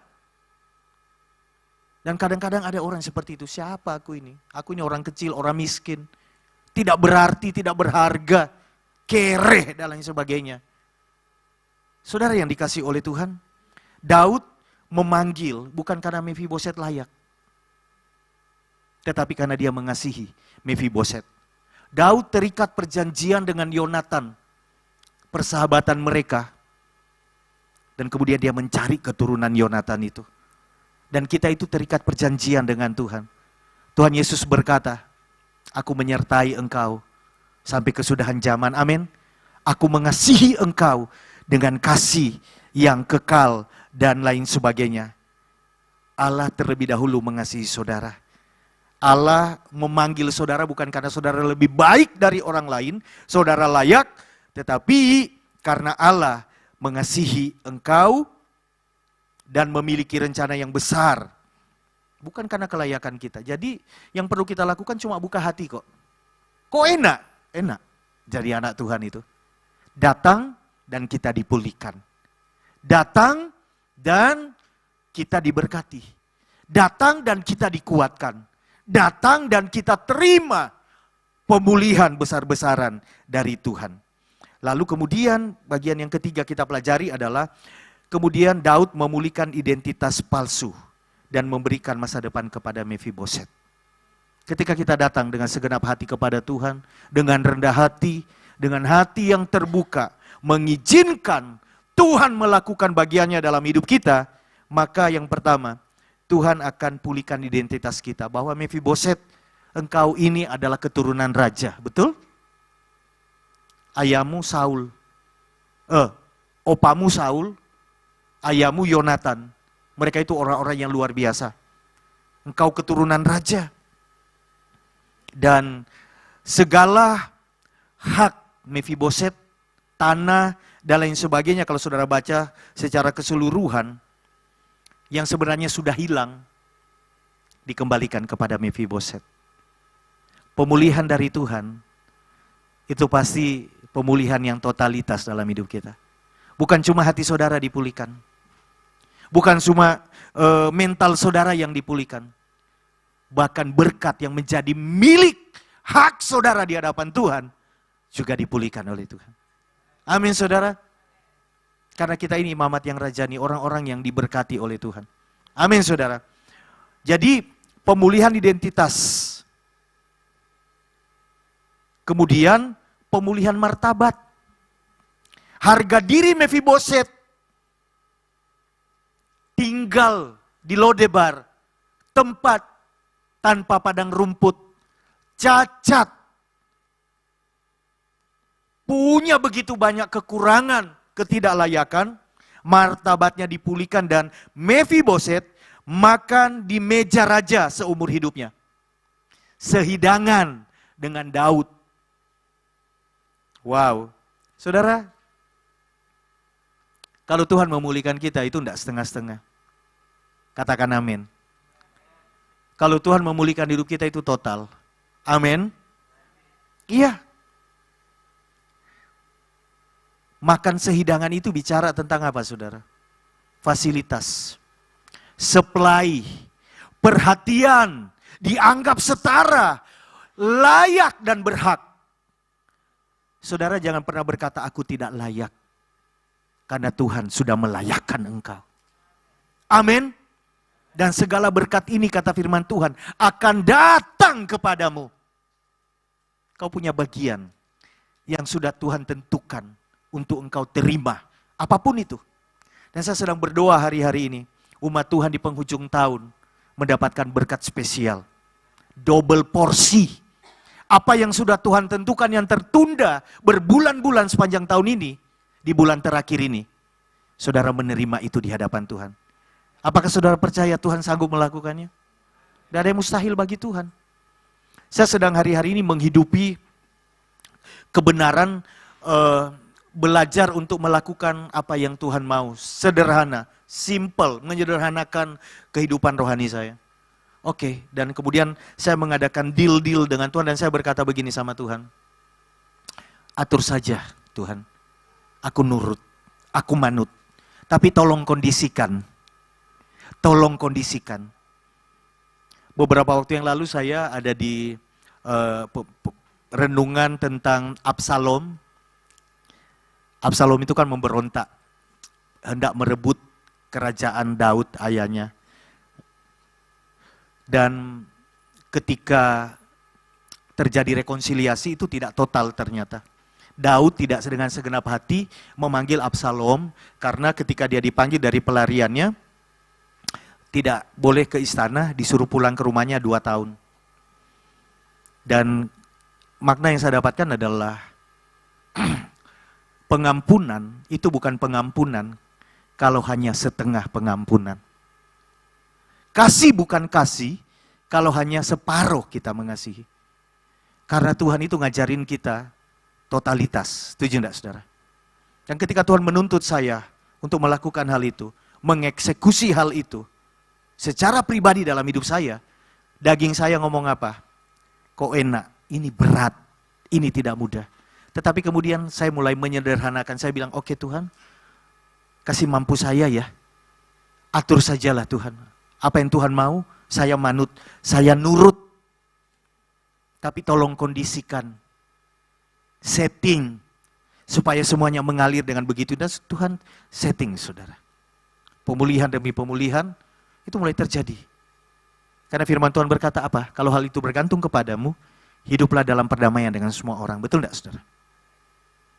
Dan kadang-kadang ada orang seperti itu. Siapa aku ini? Aku ini orang kecil, orang miskin. Tidak berarti, tidak berharga. Kere dan lain sebagainya. Saudara yang dikasih oleh Tuhan. Daud memanggil bukan karena Mephiboset layak. Tetapi karena dia mengasihi Mephiboset. Daud terikat perjanjian dengan Yonatan. Persahabatan mereka. Dan kemudian dia mencari keturunan Yonatan itu. Dan kita itu terikat perjanjian dengan Tuhan. Tuhan Yesus berkata, aku menyertai engkau sampai kesudahan zaman. Amin. Aku mengasihi engkau dengan kasih yang kekal dan lain sebagainya. Allah terlebih dahulu mengasihi saudara. Allah memanggil saudara bukan karena saudara lebih baik dari orang lain, saudara layak, tetapi karena Allah mengasihi engkau dan memiliki rencana yang besar. Bukan karena kelayakan kita. Jadi yang perlu kita lakukan cuma buka hati kok. Kok enak? Enak jadi anak Tuhan itu. Datang dan kita dipulihkan. Datang dan kita diberkati. Datang dan kita dikuatkan. Datang dan kita terima pemulihan besar-besaran dari Tuhan. Lalu kemudian bagian yang ketiga kita pelajari adalah kemudian Daud memulihkan identitas palsu dan memberikan masa depan kepada Mephiboset. Ketika kita datang dengan segenap hati kepada Tuhan, dengan rendah hati, dengan hati yang terbuka, mengizinkan Tuhan melakukan bagiannya dalam hidup kita, maka yang pertama, Tuhan akan pulihkan identitas kita. Bahwa Mephiboset, engkau ini adalah keturunan raja, betul? Ayahmu Saul, opamu Saul, ayahmu Yonatan. Mereka itu orang-orang yang luar biasa. Engkau keturunan raja. Dan segala hak Mephiboset, tanah, dan lain sebagainya, kalau saudara baca secara keseluruhan, yang sebenarnya sudah hilang, dikembalikan kepada Mephiboset. Pemulihan dari Tuhan, itu pasti pemulihan yang totalitas dalam hidup kita. Bukan cuma hati saudara dipulihkan. Bukan cuma mental saudara yang dipulihkan. Bahkan berkat yang menjadi milik hak saudara di hadapan Tuhan juga dipulihkan oleh Tuhan. Amin saudara. Karena kita ini imamat yang rajani, orang-orang yang diberkati oleh Tuhan. Amin saudara. Jadi pemulihan identitas. Kemudian pemulihan martabat. Harga diri Mephiboset tinggal di Lodebar, tempat tanpa padang rumput, cacat, punya begitu banyak kekurangan, ketidaklayakan, martabatnya dipulihkan dan Mefiboset makan di meja raja seumur hidupnya. Sehidangan dengan Daud. Wow, saudara, kalau Tuhan memulihkan kita itu tidak setengah-setengah. Katakan amin. Kalau Tuhan memulihkan hidup kita itu total. Amin. Iya. Makan sehidangan itu bicara tentang apa, saudara? Fasilitas, supply, perhatian, dianggap setara, layak dan berhak. Saudara jangan pernah berkata aku tidak layak. Karena Tuhan sudah melayakkan engkau. Amin. Dan segala berkat ini kata firman Tuhan akan datang kepadamu. Kau punya bagian yang sudah Tuhan tentukan untuk engkau terima. Apapun itu. Dan saya sedang berdoa hari-hari ini. Umat Tuhan di penghujung tahun mendapatkan berkat spesial. Double porsi. Apa yang sudah Tuhan tentukan yang tertunda berbulan-bulan sepanjang tahun ini. Di bulan terakhir ini. Saudara menerima itu di hadapan Tuhan. Apakah saudara percaya Tuhan sanggup melakukannya? Tidak ada yang mustahil bagi Tuhan. Saya sedang hari-hari ini menghidupi kebenaran, belajar untuk melakukan apa yang Tuhan mau. Sederhana, simple, menyederhanakan kehidupan rohani saya. Oke, dan kemudian saya mengadakan deal-deal dengan Tuhan dan saya berkata begini sama Tuhan. Atur saja Tuhan, aku nurut, aku manut. Tapi tolong kondisikan. Tolong kondisikan. Beberapa waktu yang lalu saya ada di renungan tentang Absalom. Absalom itu kan memberontak. Hendak merebut kerajaan Daud ayahnya. Dan ketika terjadi rekonsiliasi itu tidak total ternyata. Daud tidak dengan segenap hati memanggil Absalom karena ketika dia dipanggil dari pelariannya, tidak boleh ke istana, disuruh pulang ke rumahnya 2 tahun. Dan makna yang saya dapatkan adalah pengampunan itu bukan pengampunan kalau hanya setengah pengampunan. Kasih bukan kasih kalau hanya separuh kita mengasihi. Karena Tuhan itu ngajarin kita totalitas. Setuju enggak saudara? Dan ketika Tuhan menuntut saya untuk melakukan hal itu, mengeksekusi hal itu, secara pribadi dalam hidup saya, daging saya ngomong apa? Kok enak, ini berat, ini tidak mudah. Tetapi kemudian saya mulai menyederhanakan, saya bilang, oke Tuhan, kasih mampu saya ya, atur sajalah Tuhan. Apa yang Tuhan mau, saya manut, saya nurut. Tapi tolong kondisikan, setting, supaya semuanya mengalir dengan begitu. Dan Tuhan setting saudara. Pemulihan demi pemulihan, itu mulai terjadi. Karena firman Tuhan berkata apa? Kalau hal itu bergantung kepadamu, hiduplah dalam perdamaian dengan semua orang. Betul tidak saudara?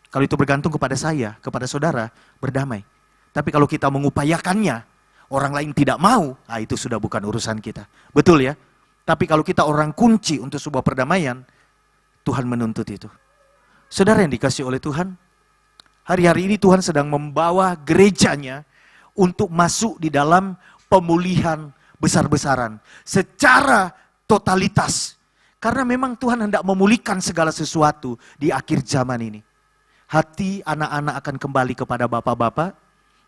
Kalau itu bergantung kepada saya, kepada saudara, berdamai. Tapi kalau kita mengupayakannya, orang lain tidak mau, itu sudah bukan urusan kita. Betul ya? Tapi kalau kita orang kunci untuk sebuah perdamaian, Tuhan menuntut itu. Saudara yang dikasih oleh Tuhan, hari-hari ini Tuhan sedang membawa gerejanya untuk masuk di dalam pemulihan besar-besaran secara totalitas. Karena memang Tuhan hendak memulihkan segala sesuatu di akhir zaman ini. Hati anak-anak akan kembali kepada bapak-bapak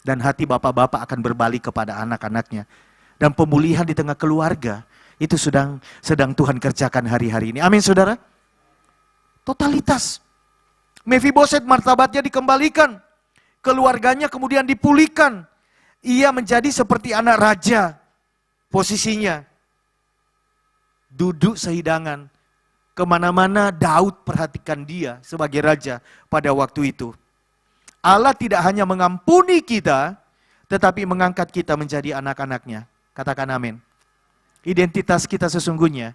dan hati bapak-bapak akan berbalik kepada anak-anaknya. Dan pemulihan di tengah keluarga itu sedang Tuhan kerjakan hari-hari ini. Amin saudara. Totalitas. Mefiboset martabatnya dikembalikan. Keluarganya kemudian dipulihkan. Ia menjadi seperti anak raja, posisinya. Duduk sehidangan. Kemana-mana Daud perhatikan dia sebagai raja pada waktu itu. Allah tidak hanya mengampuni kita, tetapi mengangkat kita menjadi anak-anaknya. Katakan amin. Identitas kita sesungguhnya,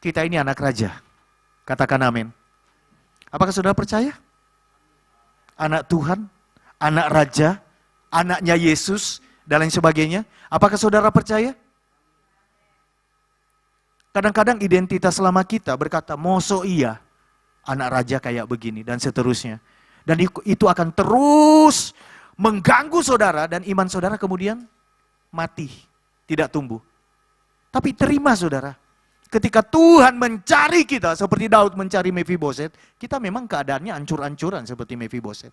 kita ini anak raja. Katakan amin. Apakah saudara percaya? Anak Tuhan, anak raja, anaknya Yesus, dan lain sebagainya. Apakah saudara percaya? Kadang-kadang identitas lama kita berkata, "Moso iya, anak raja kayak begini," dan seterusnya. Dan itu akan terus mengganggu saudara dan iman saudara kemudian mati, tidak tumbuh. Tapi terima saudara, ketika Tuhan mencari kita seperti Daud mencari Mefiboset, kita memang keadaannya ancur-ancuran seperti Mefiboset.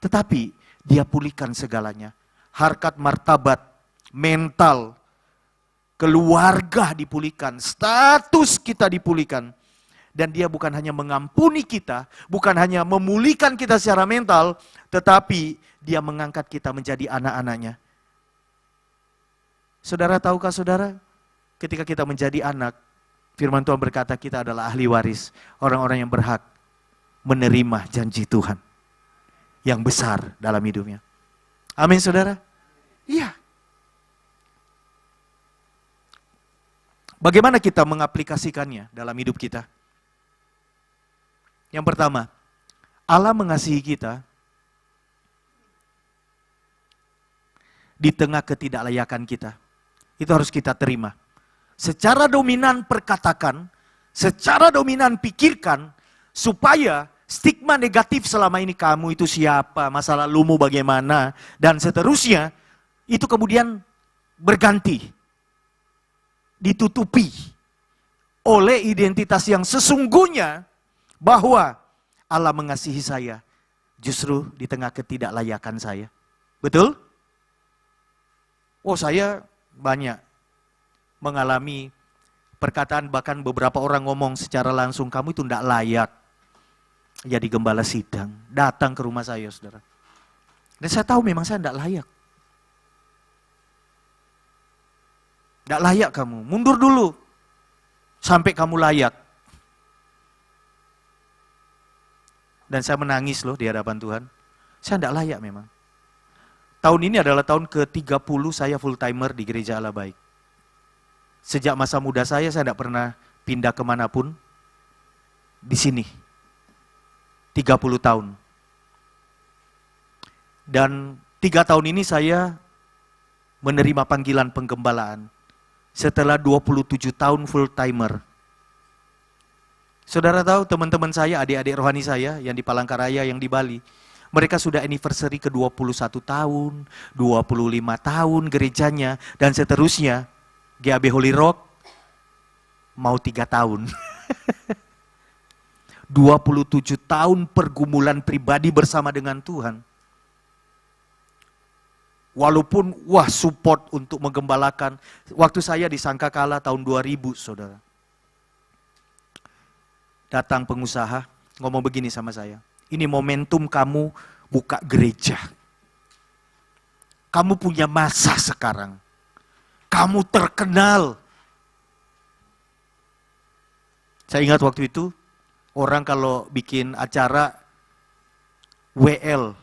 Tetapi dia pulihkan segalanya. Harkat martabat, mental, keluarga dipulihkan, status kita dipulihkan. Dan dia bukan hanya mengampuni kita, bukan hanya memulihkan kita secara mental, tetapi dia mengangkat kita menjadi anak-anaknya. Saudara tahukah saudara, ketika kita menjadi anak, firman Tuhan berkata kita adalah ahli waris, orang-orang yang berhak menerima janji Tuhan yang besar dalam hidupnya. Amin saudara? Iya. Bagaimana kita mengaplikasikannya dalam hidup kita? Yang pertama, Allah mengasihi kita di tengah ketidaklayakan kita. Itu harus kita terima. Secara dominan perkatakan, secara dominan pikirkan, supaya stigma negatif selama ini kamu itu siapa, masa lalumu bagaimana, dan seterusnya, itu kemudian berganti, ditutupi oleh identitas yang sesungguhnya bahwa Allah mengasihi saya justru di tengah ketidaklayakan saya. Betul? Oh, saya banyak mengalami perkataan, bahkan beberapa orang ngomong secara langsung, "Kamu itu tidak layak jadi gembala sidang." Datang ke rumah saya, saudara. Dan saya tahu memang saya tidak layak. Tidak layak kamu, mundur dulu sampai kamu layak. Dan saya menangis loh di hadapan Tuhan. Saya tidak layak memang. Tahun ini adalah tahun ke-30 saya full timer di Gereja Allah Baik. Sejak masa muda saya tidak pernah pindah kemanapun. Di sini. 30 tahun. Dan 3 tahun ini saya menerima panggilan penggembalaan. Setelah 27 tahun full timer. Saudara tahu teman-teman saya, adik-adik rohani saya yang di Palangkaraya, yang di Bali. Mereka sudah anniversary ke-21 tahun, 25 tahun gerejanya, dan seterusnya. GAB Holy Rock mau 3 tahun. 27 tahun pergumulan pribadi bersama dengan Tuhan. Walaupun support untuk menggembalakan. Waktu saya di Sangkakala tahun 2000, saudara. Datang pengusaha, ngomong begini sama saya. "Ini momentum kamu buka gereja. Kamu punya masa sekarang. Kamu terkenal." Saya ingat waktu itu, orang kalau bikin acara WL,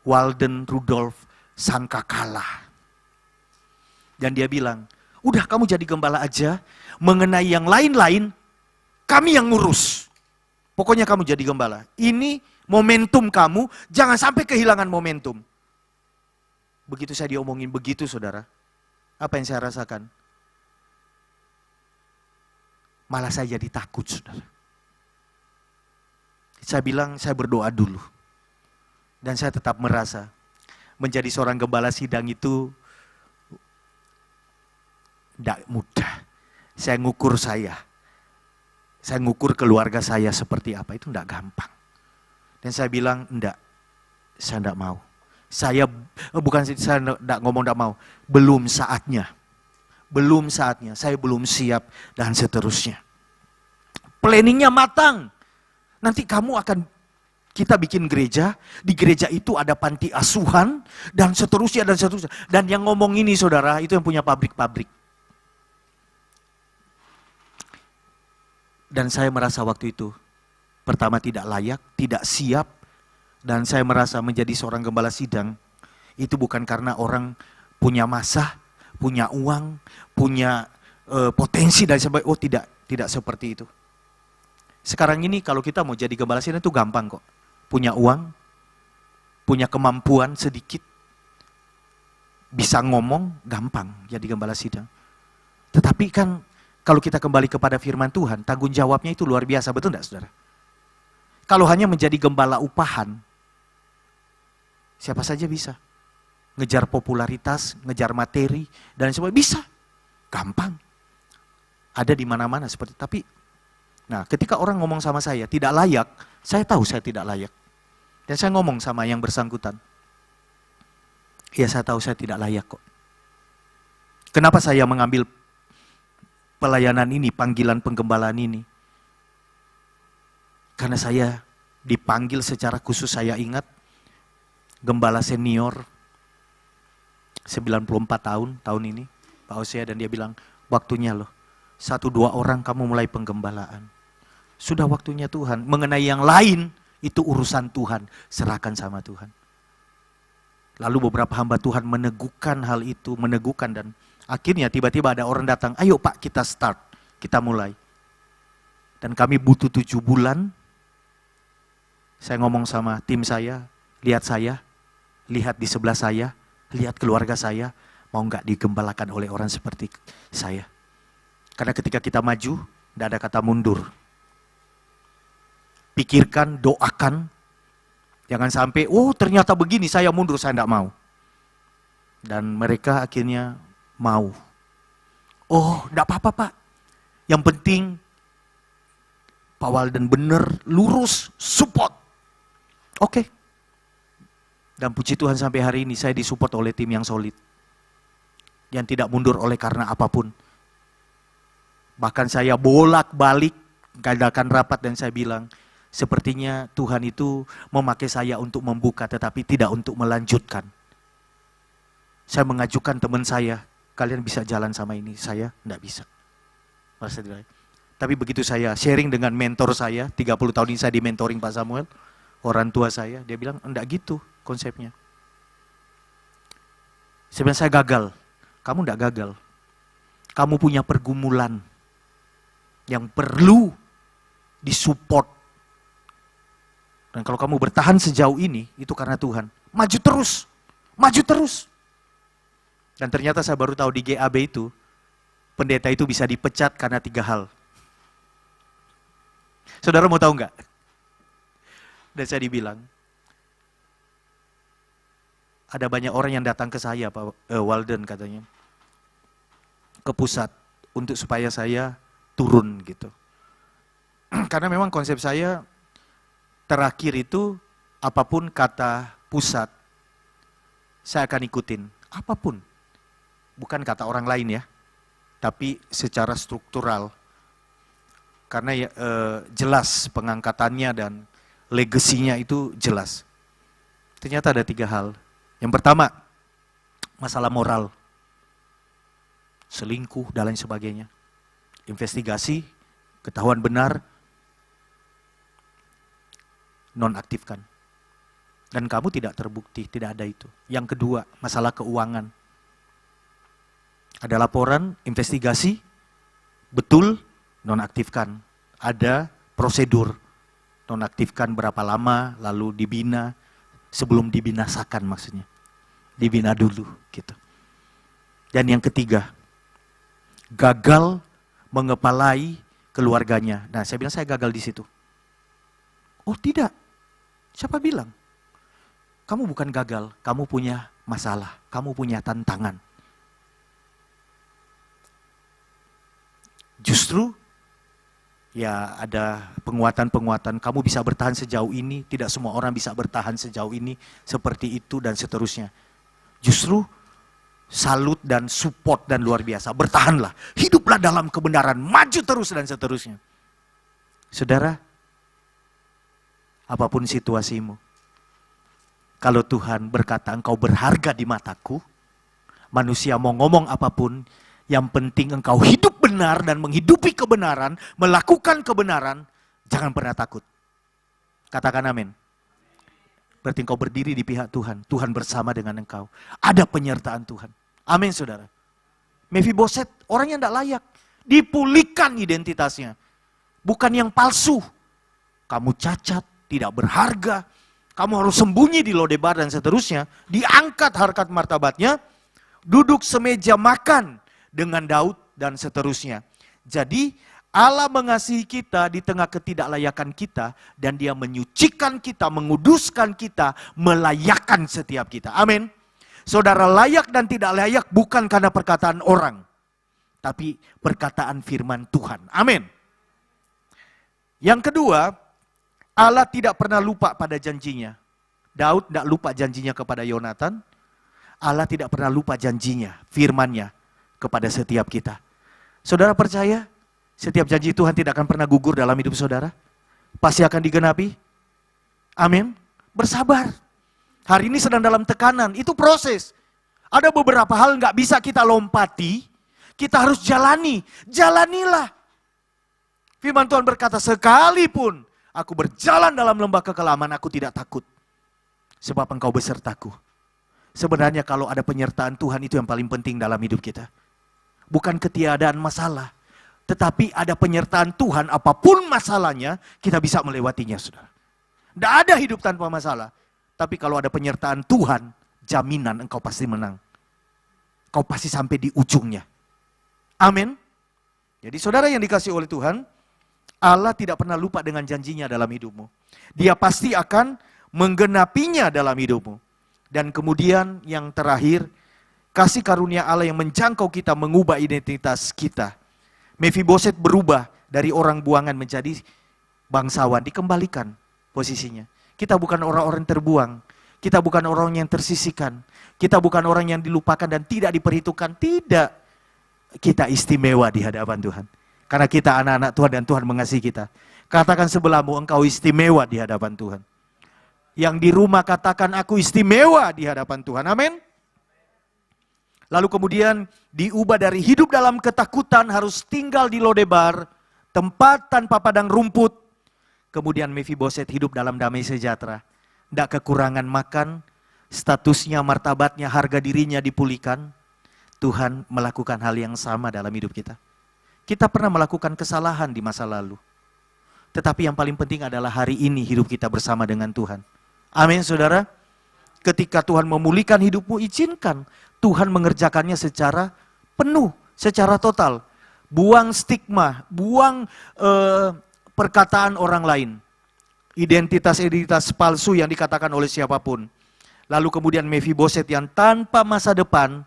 Walden Rudolf Sangkakala. Dan dia bilang, "Udah kamu jadi gembala aja, mengenai yang lain-lain, kami yang ngurus. Pokoknya kamu jadi gembala. Ini momentum kamu, jangan sampai kehilangan momentum." Begitu saya diomongin begitu, saudara, apa yang saya rasakan? Malah saya jadi takut, saudara. Saya bilang, saya berdoa dulu. Dan saya tetap merasa, menjadi seorang gembala sidang itu tidak mudah. Saya ngukur keluarga saya seperti apa, itu tidak gampang. Dan saya bilang, enggak, saya tidak mau. Saya tidak ngomong tidak mau, belum saatnya. Belum saatnya, saya belum siap, dan seterusnya. Planningnya matang. Nanti kamu akan, kita bikin gereja, di gereja itu ada panti asuhan, dan seterusnya, dan seterusnya. Dan yang ngomong ini saudara, itu yang punya pabrik-pabrik. Dan saya merasa waktu itu, pertama tidak layak, tidak siap, dan saya merasa menjadi seorang gembala sidang, itu bukan karena orang punya masa, punya uang, punya potensi, dan sebagainya. Oh tidak seperti itu. Sekarang ini kalau kita mau jadi gembala sidang itu gampang kok. Punya uang, punya kemampuan sedikit, bisa ngomong, gampang jadi gembala sidang. Tetapi kan Kalau kita kembali kepada firman Tuhan, tanggung jawabnya itu luar biasa, betul tidak saudara? Kalau hanya menjadi gembala upahan, siapa saja bisa. Ngejar popularitas, ngejar materi, dan semua bisa. Gampang. Ada di mana-mana seperti itu. Tapi, nah ketika orang ngomong sama saya, tidak layak, saya tahu saya tidak layak. Dan saya ngomong sama yang bersangkutan. Ya saya tahu saya tidak layak kok. Kenapa saya mengambil pelayanan ini, panggilan penggembalaan ini? Karena saya dipanggil secara khusus, saya ingat, gembala senior, 94 tahun ini, Pak Hosea, dan dia bilang, waktunya loh, 1-2 orang kamu mulai penggembalaan. Sudah waktunya Tuhan, mengenai yang lain, itu urusan Tuhan, serahkan sama Tuhan. Lalu beberapa hamba Tuhan meneguhkan hal itu, meneguhkan, dan akhirnya tiba-tiba ada orang datang, ayo Pak kita start, kita mulai. Dan kami butuh 7 bulan, saya ngomong sama tim saya, lihat di sebelah saya, lihat keluarga saya, mau nggak digembalakan oleh orang seperti saya. Karena ketika kita maju, tidak ada kata mundur. Pikirkan, doakan, jangan sampai, oh ternyata begini, saya mundur, saya tidak mau. Dan mereka akhirnya mau. Oh, tidak apa-apa Pak. Yang penting, Pak Walden benar, lurus, support. Oke. Dan puji Tuhan sampai hari ini saya disupport oleh tim yang solid. Yang tidak mundur oleh karena apapun. Bahkan saya bolak-balik, ngadakan rapat dan saya bilang, sepertinya Tuhan itu memakai saya untuk membuka tetapi tidak untuk melanjutkan. Saya mengajukan teman saya, kalian bisa jalan sama ini, saya tidak bisa. Tapi begitu saya sharing dengan mentor saya, 30 tahun ini saya di-mentoring Pak Samuel, orang tua saya, dia bilang, enggak gitu konsepnya. Sebenarnya saya gagal, kamu enggak gagal. Kamu punya pergumulan yang perlu disupport. Dan kalau kamu bertahan sejauh ini, itu karena Tuhan. Maju terus, maju terus. Dan ternyata saya baru tahu di GAB itu, pendeta itu bisa dipecat karena 3 hal. Saudara mau tahu enggak? Dan saya dibilang, ada banyak orang yang datang ke saya, Pak Walden katanya, ke pusat, untuk supaya saya turun gitu. Karena memang konsep saya, terakhir itu, apapun kata pusat, saya akan ikutin, apapun. Bukan kata orang lain ya, tapi secara struktural. Karena jelas pengangkatannya dan legasinya itu jelas. Ternyata ada 3 hal. Yang pertama, masalah moral. Selingkuh dan lain sebagainya. Investigasi, ketahuan benar, nonaktifkan. Dan kamu tidak terbukti, tidak ada itu. Yang kedua, masalah keuangan. Ada laporan, investigasi, betul, nonaktifkan. Ada prosedur, nonaktifkan berapa lama, lalu dibina, sebelum dibinasakan maksudnya. Dibina dulu, gitu. Dan yang ketiga, gagal mengepalai keluarganya. Nah, saya bilang saya gagal di situ. Oh tidak, siapa bilang? Kamu bukan gagal, kamu punya masalah, kamu punya tantangan. Justru ya ada penguatan-penguatan, kamu bisa bertahan sejauh ini, tidak semua orang bisa bertahan sejauh ini, seperti itu dan seterusnya. Justru salut dan support dan luar biasa, bertahanlah, hiduplah dalam kebenaran, maju terus dan seterusnya. Saudara, apapun situasimu, kalau Tuhan berkata engkau berharga di mataku, manusia mau ngomong apapun, yang penting engkau hidup benar dan menghidupi kebenaran, melakukan kebenaran, jangan pernah takut. Katakan amin. Berarti engkau berdiri di pihak Tuhan, Tuhan bersama dengan engkau. Ada penyertaan Tuhan. Amin saudara. Mephiboset, orang yang tidak layak, dipulihkan identitasnya. Bukan yang palsu. Kamu cacat, tidak berharga, kamu harus sembunyi di Lodebar dan seterusnya, diangkat harkat martabatnya, duduk semeja makan dengan Daud dan seterusnya. Jadi Allah mengasihi kita di tengah ketidaklayakan kita, dan Dia menyucikan kita, menguduskan kita, melayakkan setiap kita. Amin. Saudara, layak dan tidak layak bukan karena perkataan orang, tapi perkataan firman Tuhan. Amin. Yang kedua, Allah tidak pernah lupa pada janjinya. Daud tidak lupa janjinya kepada Yonatan. Allah tidak pernah lupa janjinya, firman-Nya kepada setiap kita. Saudara percaya? Setiap janji Tuhan tidak akan pernah gugur dalam hidup saudara. Pasti akan digenapi. Amin. Bersabar. Hari ini sedang dalam tekanan, itu proses. Ada beberapa hal nggak bisa kita lompati, kita harus jalani. Jalanilah. Firman Tuhan berkata, sekalipun aku berjalan dalam lembah kekelaman, aku tidak takut. Sebab Engkau besertaku. Sebenarnya kalau ada penyertaan Tuhan, itu yang paling penting dalam hidup kita. Bukan ketiadaan masalah. Tetapi ada penyertaan Tuhan, apapun masalahnya, kita bisa melewatinya, saudara. Tidak ada hidup tanpa masalah. Tapi kalau ada penyertaan Tuhan, jaminan engkau pasti menang. Kau pasti sampai di ujungnya. Amin. Jadi saudara yang dikasihi oleh Tuhan, Allah tidak pernah lupa dengan janjinya dalam hidupmu. Dia pasti akan menggenapinya dalam hidupmu. Dan kemudian yang terakhir, kasih karunia Allah yang menjangkau kita, mengubah identitas kita. Mephiboset berubah dari orang buangan menjadi bangsawan, dikembalikan posisinya. Kita bukan orang-orang terbuang, kita bukan orang yang tersisihkan, kita bukan orang yang dilupakan dan tidak diperhitungkan, tidak. Kita istimewa di hadapan Tuhan. Karena kita anak-anak Tuhan dan Tuhan mengasihi kita. Katakan sebelahmu, engkau istimewa di hadapan Tuhan. Yang di rumah katakan, aku istimewa di hadapan Tuhan. Amin. Lalu kemudian diubah dari hidup dalam ketakutan harus tinggal di Lodebar, tempat tanpa padang rumput. Kemudian Mephiboset hidup dalam damai sejahtera. Tidak kekurangan makan, statusnya, martabatnya, harga dirinya dipulihkan. Tuhan melakukan hal yang sama dalam hidup kita. Kita pernah melakukan kesalahan di masa lalu. Tetapi yang paling penting adalah hari ini hidup kita bersama dengan Tuhan. Amin, saudara. Ketika Tuhan memulihkan hidupmu, izinkan Tuhan mengerjakannya secara penuh, secara total. Buang stigma, buang perkataan orang lain. Identitas-identitas palsu yang dikatakan oleh siapapun. Lalu kemudian Mephiboset yang tanpa masa depan,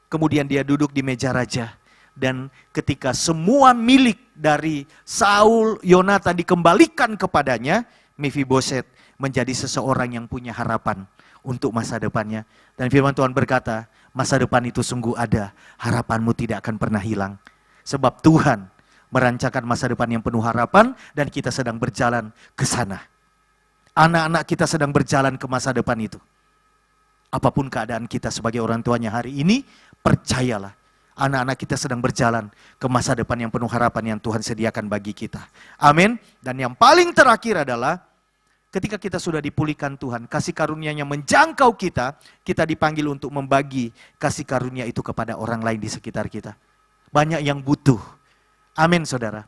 kemudian dia duduk di meja raja. Dan ketika semua milik dari Saul, Yonatan dikembalikan kepadanya, Mephiboset menjadi seseorang yang punya harapan untuk masa depannya. Dan firman Tuhan berkata, masa depan itu sungguh ada, harapanmu tidak akan pernah hilang. Sebab Tuhan merancangkan masa depan yang penuh harapan dan kita sedang berjalan ke sana. Anak-anak kita sedang berjalan ke masa depan itu. Apapun keadaan kita sebagai orang tuanya hari ini, percayalah, anak-anak kita sedang berjalan ke masa depan yang penuh harapan yang Tuhan sediakan bagi kita. Amin. Dan yang paling terakhir adalah, ketika kita sudah dipulihkan Tuhan, kasih karunia-Nya menjangkau kita, kita dipanggil untuk membagi kasih karunia itu kepada orang lain di sekitar kita. Banyak yang butuh. Amin, saudara.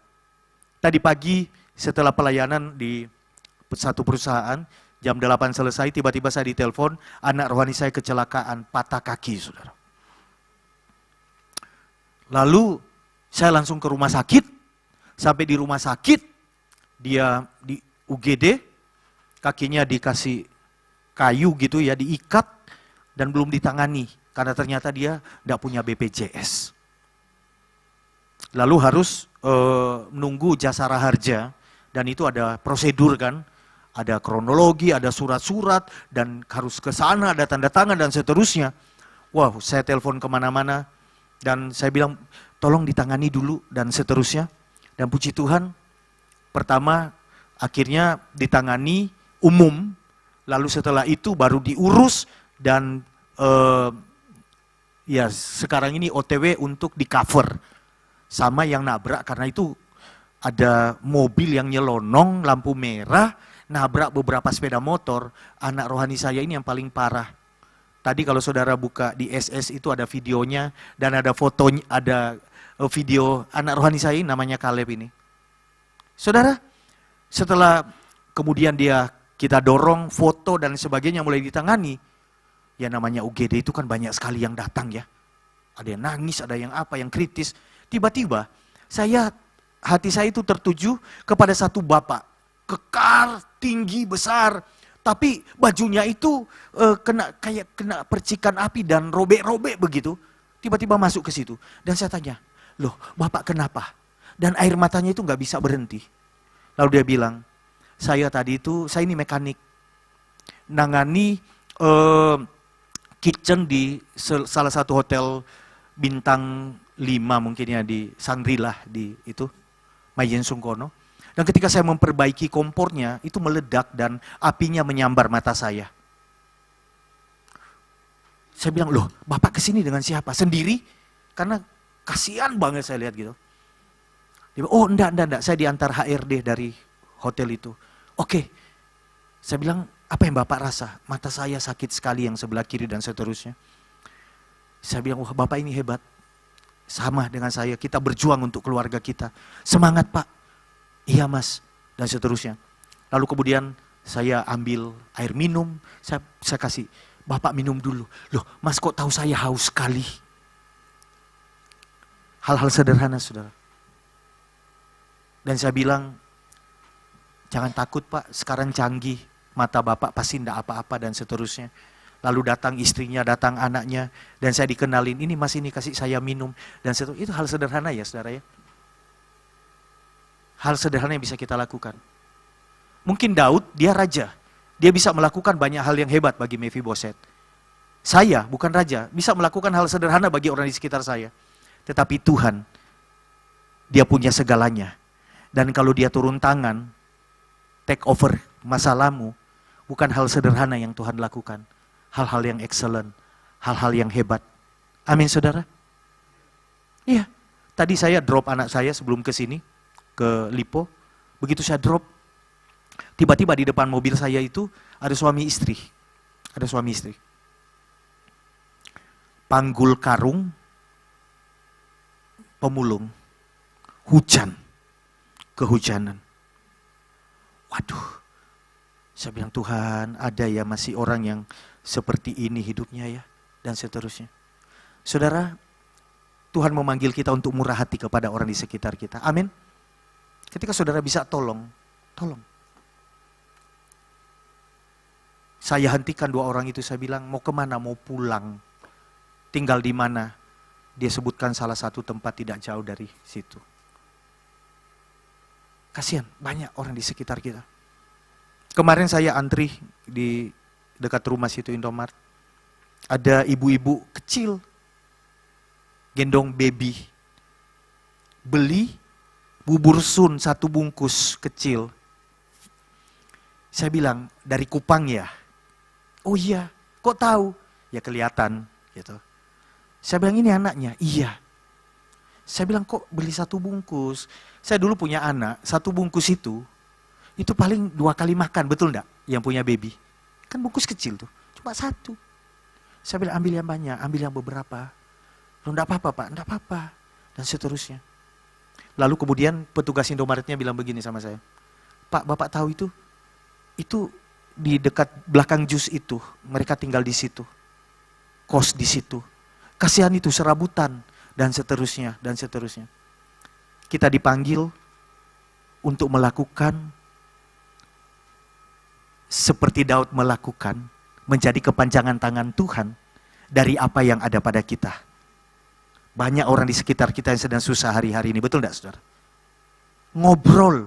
Tadi pagi setelah pelayanan di satu perusahaan, jam 8 selesai, tiba-tiba saya ditelepon, anak rohani saya kecelakaan, patah kaki, saudara. Lalu saya langsung ke rumah sakit, sampai di rumah sakit, dia di UGD, kakinya dikasih kayu gitu ya, diikat dan belum ditangani karena ternyata dia tidak punya BPJS. Lalu harus menunggu jasara harja dan itu ada prosedur kan, ada kronologi, ada surat-surat dan harus ke sana, ada tanda tangan dan seterusnya. Wah, saya telepon kemana-mana dan saya bilang tolong ditangani dulu dan seterusnya. Dan puji Tuhan, pertama akhirnya ditangani umum, lalu setelah itu baru diurus dan ya sekarang ini OTW untuk di cover sama yang nabrak karena itu ada mobil yang nyelonong lampu merah nabrak beberapa sepeda motor. Anak rohani saya ini yang paling parah. Tadi kalau saudara buka di SS itu ada videonya dan ada fotonya, ada video anak rohani saya ini namanya Kaleb ini. Saudara, setelah kemudian kita dorong foto dan sebagainya mulai ditangani. Ya namanya UGD itu kan banyak sekali yang datang ya. Ada yang nangis, ada yang apa, yang kritis. Tiba-tiba Hati saya itu tertuju kepada satu bapak. Kekar, tinggi, besar. Tapi bajunya itu kena percikan api dan robek-robek begitu. Tiba-tiba masuk ke situ. Dan saya tanya, loh bapak kenapa? Dan air matanya itu nggak bisa berhenti. Lalu dia bilang, saya ini mekanik. Nangani kitchen di salah satu hotel bintang 5 mungkin ya di Shangri-La di itu Majen Sungkono. Dan ketika saya memperbaiki kompornya itu meledak dan apinya menyambar mata saya. Saya bilang, loh bapak kesini dengan siapa? Sendiri? Karena kasihan banget saya lihat gitu. Dia bilang, oh enggak, saya diantar HRD dari hotel itu. Oke. Saya bilang, apa yang bapak rasa? Mata saya sakit sekali yang sebelah kiri dan seterusnya. Saya bilang, wah bapak ini hebat. Sama dengan saya, kita berjuang untuk keluarga kita. Semangat pak. Iya mas. Dan seterusnya. Lalu kemudian saya ambil air minum. Saya kasih, bapak minum dulu. Loh mas kok tahu saya haus sekali? Hal-hal sederhana saudara. Dan saya bilang, jangan takut pak, sekarang canggih. Mata bapak pasti enggak apa-apa dan seterusnya. Lalu datang istrinya, datang anaknya. Dan saya dikenalin, ini mas ini kasih saya minum. Dan seterusnya. Itu hal sederhana ya saudara ya. Hal sederhana yang bisa kita lakukan. Mungkin Daud, dia raja. Dia bisa melakukan banyak hal yang hebat bagi Mephiboset. Saya, bukan raja, bisa melakukan hal sederhana bagi orang di sekitar saya. Tetapi Tuhan, dia punya segalanya. Dan kalau dia turun tangan, take over masalahmu, bukan hal sederhana yang Tuhan lakukan. Hal-hal yang excellent, hal-hal yang hebat. Amin saudara? Iya, tadi saya drop anak saya sebelum ke sini, ke Lipo. Begitu saya drop, tiba-tiba di depan mobil saya itu ada suami istri. Ada suami istri. Panggul karung, pemulung, hujan, kehujanan. Waduh, saya bilang Tuhan ada ya masih orang yang seperti ini hidupnya ya, dan seterusnya. Saudara, Tuhan memanggil kita untuk murah hati kepada orang di sekitar kita. Amin. Ketika saudara bisa tolong. Saya hentikan dua orang itu, saya bilang mau kemana, mau pulang. Tinggal di mana? Dia sebutkan salah satu tempat tidak jauh dari situ. Kasihan, banyak orang di sekitar kita. Kemarin saya antri di dekat rumah situ Indomaret. Ada ibu-ibu kecil, gendong baby. Beli bubur sun 1 bungkus kecil. Saya bilang, dari Kupang ya? Oh iya, kok tahu? Ya kelihatan gitu. Saya bilang ini anaknya, iya. Saya bilang kok beli 1 bungkus? Saya dulu punya anak, 1 bungkus itu paling 2 kali makan, betul enggak? Yang punya baby. Kan bungkus kecil tuh, cuma 1. Saya bilang ambil yang banyak, ambil yang beberapa. Loh enggak apa-apa pak, enggak apa-apa. Dan seterusnya. Lalu kemudian petugas Indomaretnya bilang begini sama saya. Pak, bapak tahu itu di dekat belakang jus itu, mereka tinggal di situ. Kos di situ. Kasihan itu serabutan. Dan seterusnya, dan seterusnya. Kita dipanggil untuk melakukan seperti Daud melakukan, menjadi kepanjangan tangan Tuhan dari apa yang ada pada kita. Banyak orang di sekitar kita yang sedang susah hari-hari ini, betul enggak saudara? Ngobrol.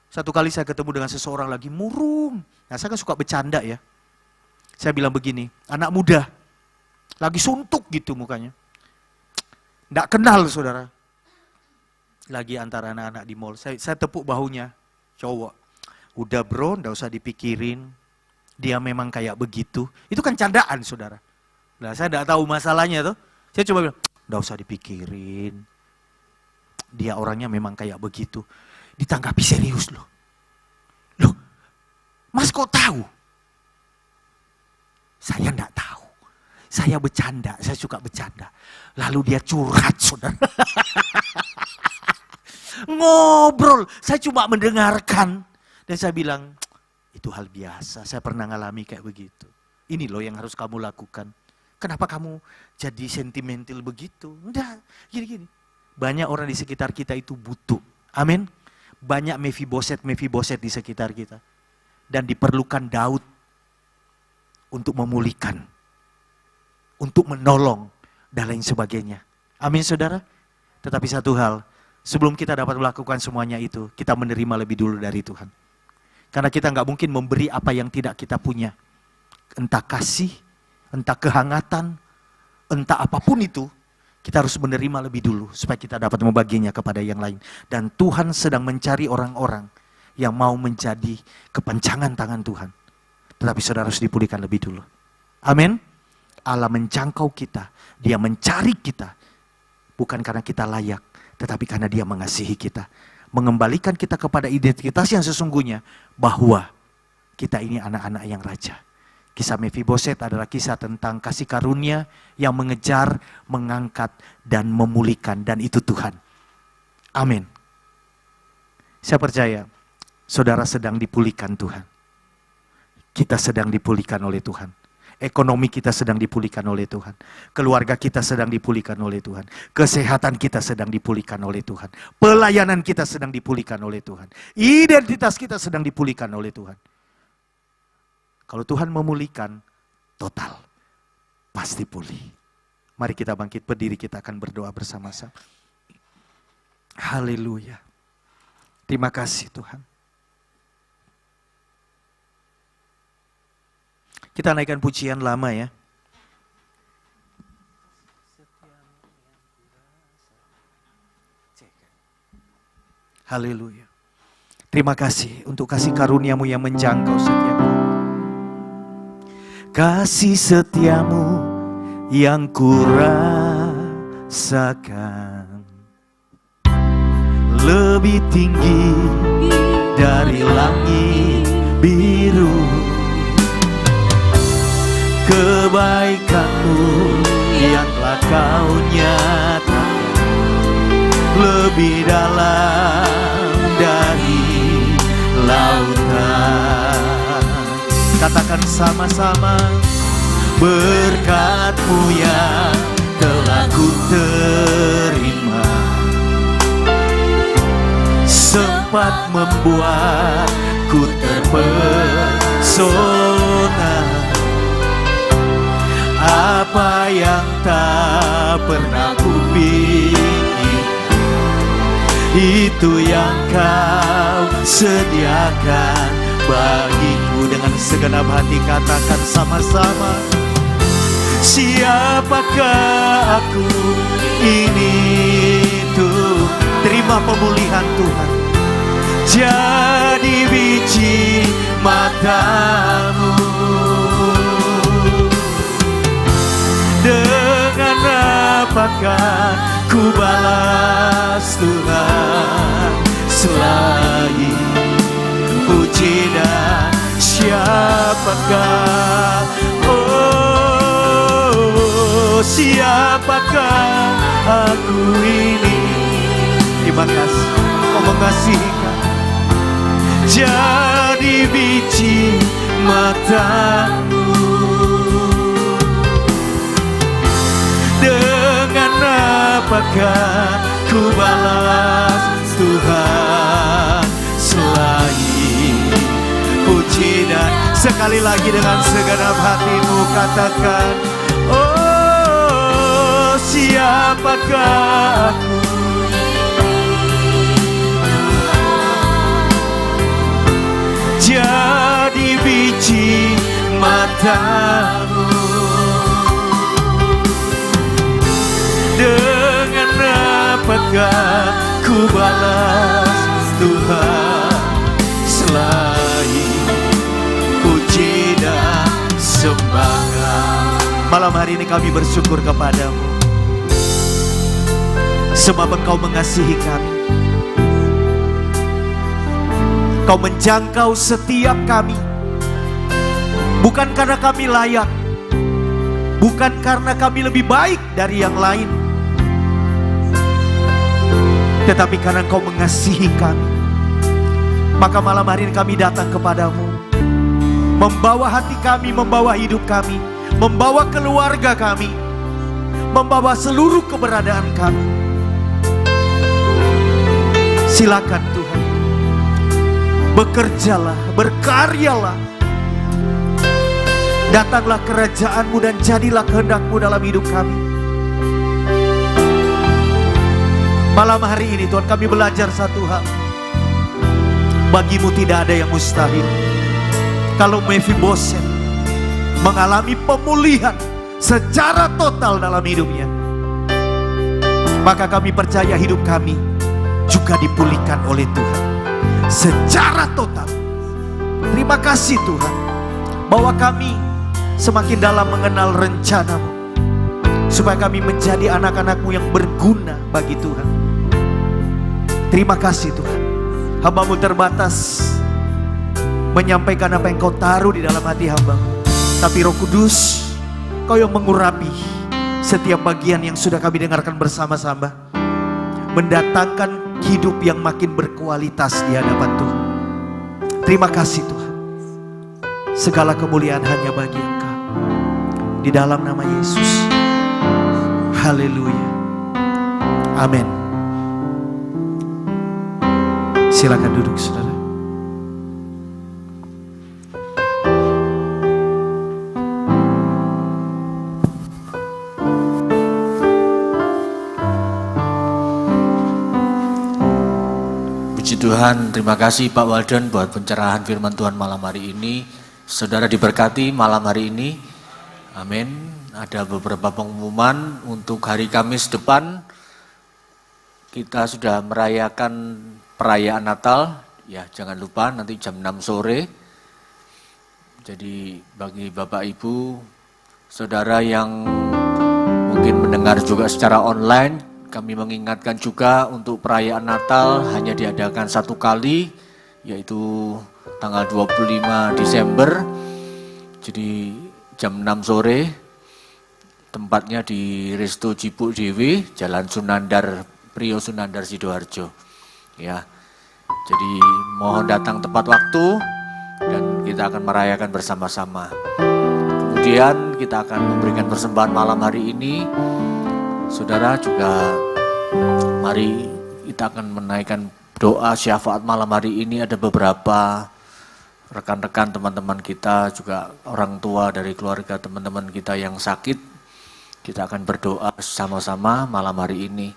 Satu kali saya ketemu dengan seseorang lagi murung. Nah saya kan suka bercanda ya. Saya bilang begini, anak muda, lagi suntuk gitu mukanya. Nggak kenal saudara. Lagi antara anak-anak di mall. Saya tepuk bahunya. Cowok. Udah bro, nggak usah dipikirin. Dia memang kayak begitu. Itu kan candaan saudara. Nah saya nggak tahu masalahnya tuh. Saya coba bilang, nggak usah dipikirin. Dia orangnya memang kayak begitu. Ditanggapi serius loh. Loh, mas kok tahu? Saya nggak tahu. Saya bercanda, saya suka bercanda. Lalu dia curhat, saudara. Ngobrol, saya cuma mendengarkan. Dan saya bilang, itu hal biasa, saya pernah ngalami kayak begitu. Ini loh yang harus kamu lakukan. Kenapa kamu jadi sentimental begitu? Enggak, gini-gini. banyak orang di sekitar kita itu butuh. Amin. Banyak Mefiboset di sekitar kita. Dan diperlukan Daud untuk memulihkan, untuk menolong, dan lain sebagainya. Amin saudara. Tetapi satu hal, sebelum kita dapat melakukan semuanya itu, kita menerima lebih dulu dari Tuhan. Karena kita nggak mungkin memberi apa yang tidak kita punya. Entah kasih, entah kehangatan, entah apapun itu, kita harus menerima lebih dulu supaya kita dapat membaginya kepada yang lain. Dan Tuhan sedang mencari orang-orang yang mau menjadi kepanjangan tangan Tuhan. Tetapi saudara harus dipulihkan lebih dulu. Amin. Allah menjangkau kita, Dia mencari kita. Bukan karena kita layak, tetapi karena Dia mengasihi kita. Mengembalikan kita kepada identitas yang sesungguhnya, bahwa kita ini anak-anak yang raja. Kisah Mefiboset adalah kisah tentang kasih karunia yang mengejar, mengangkat, dan memulihkan. Dan itu Tuhan. Amin. Saya percaya, saudara sedang dipulihkan Tuhan. Kita sedang dipulihkan oleh Tuhan. Ekonomi kita sedang dipulihkan oleh Tuhan. Keluarga kita sedang dipulihkan oleh Tuhan. Kesehatan kita sedang dipulihkan oleh Tuhan. Pelayanan kita sedang dipulihkan oleh Tuhan. Identitas kita sedang dipulihkan oleh Tuhan. Kalau Tuhan memulihkan, total. Pasti pulih. Mari kita bangkit berdiri, kita akan berdoa bersama-sama. Haleluya. Terima kasih Tuhan. Kita naikkan pujian lama ya. Haleluya. Terima kasih untuk kasih karunia-Mu yang menjangkau setiap kami. Kasih setiamu yang kurasakan lebih tinggi dari langit biru. Kebaikan-Mu yang telah Kau nyatakan lebih dalam dari lautan. Katakan sama-sama, berkat-Mu yang telah ku terima sempat membuatku terpesona. Apa yang tak pernah kupikir, itu yang Kau sediakan bagiku. Dengan segenap hati katakan sama-sama, siapakah aku ini tuh. Terima pemulihan Tuhan. Jadi biji mata-Mu. Dengan apakah ku balas Tuhan selain puji dan siapakah, oh siapakah aku ini. Terima kasih Kau mengasihi kami. Jadi biji mata-Mu. Dengan apakah ku balas Tuhan selain puji dan. Sekali lagi dengan segenap hatimu katakan, oh siapakah aku. Jadi biji mata-Mu. Dengan apakah ku balas Tuhan selain puji dan sembah. Malam hari ini kami bersyukur kepada-Mu, sebab Engkau mengasihi kami. Kau menjangkau setiap kami, bukan karena kami layak, bukan karena kami lebih baik dari yang lain, tetapi karena Engkau mengasihi kami. Maka malam hari ini kami datang kepada-Mu, membawa hati kami, membawa hidup kami, membawa keluarga kami, membawa seluruh keberadaan kami. Silakan Tuhan, bekerjalah, berkaryalah. Datanglah kerajaan-Mu dan jadilah kehendak-Mu dalam hidup kami. Malam hari ini Tuhan, kami belajar satu hal. Bagi-Mu tidak ada yang mustahil. Kalau Mephiboset mengalami pemulihan secara total dalam hidupnya, maka kami percaya hidup kami juga dipulihkan oleh Tuhan secara total. Terima kasih Tuhan, bahwa kami semakin dalam mengenal rencana-Mu, supaya kami menjadi anak-anak-Mu yang berguna bagi Tuhan. Terima kasih Tuhan, hamba-Mu terbatas menyampaikan apa yang Kau taruh di dalam hati hamba-Mu. Tapi Roh Kudus, Kau yang mengurapi setiap bagian yang sudah kami dengarkan bersama-sama, mendatangkan hidup yang makin berkualitas di hadapan Tuhan. Terima kasih Tuhan. Segala kemuliaan hanya bagi Engkau. Di dalam nama Yesus. Haleluya. Amin. Silakan duduk saudara. Tuhan, terima kasih Pak Walden buat pencerahan firman Tuhan malam hari ini. Saudara diberkati malam hari ini. Amin. Ada beberapa pengumuman untuk hari Kamis depan. Kita sudah merayakan perayaan Natal. Ya, jangan lupa nanti jam 6 sore. Jadi bagi Bapak Ibu, saudara yang mungkin mendengar juga secara online, kami mengingatkan juga untuk perayaan Natal hanya diadakan satu kali, yaitu tanggal 25 Desember. Jadi jam 6 sore, tempatnya di Resto Cipuk Dewi, Jalan Sunandar, Priyo Sunandar, Sidoarjo. Ya, jadi mohon datang tepat waktu dan kita akan merayakan bersama-sama. Kemudian kita akan memberikan persembahan malam hari ini. Saudara juga, mari kita akan menaikkan doa syafaat malam hari ini. Ada beberapa rekan-rekan teman-teman kita, juga orang tua dari keluarga teman-teman kita yang sakit. Kita akan berdoa sama-sama malam hari ini.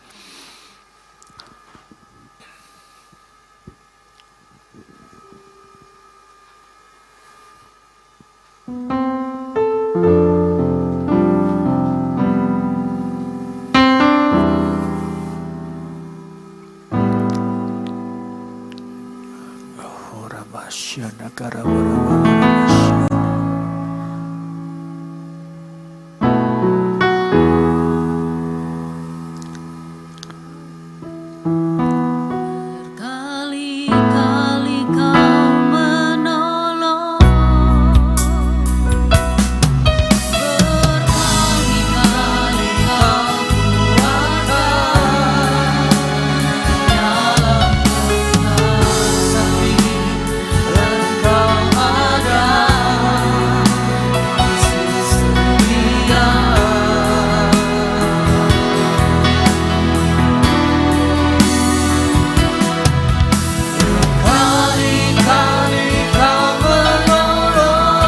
Berkali-kali Kau menolong, berkali-kali Kau kuatkan dalam kasih. Engkau ada, Yesus setia. Berkali-kali Kau menolong,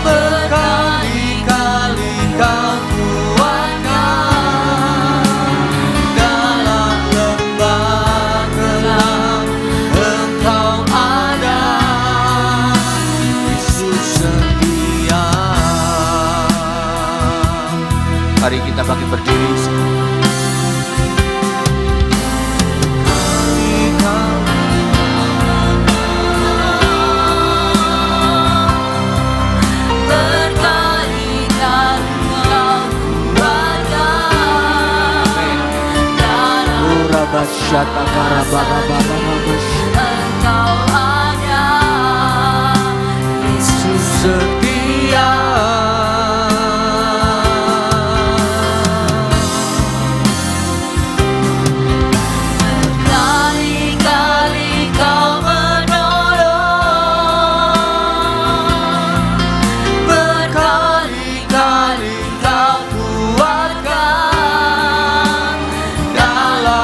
berkali-kali Kau kuatkan dalam lembah gelap. Engkau ada, Yesus setia. Mari kita bangkit berdiri. Berkali-kali Kau kuatkan dalam Urabasyata karababababababas. Engkau ada, Yesus setia. Berkali-kali Kau menolong, berkali-kali Kau kuatkan dalam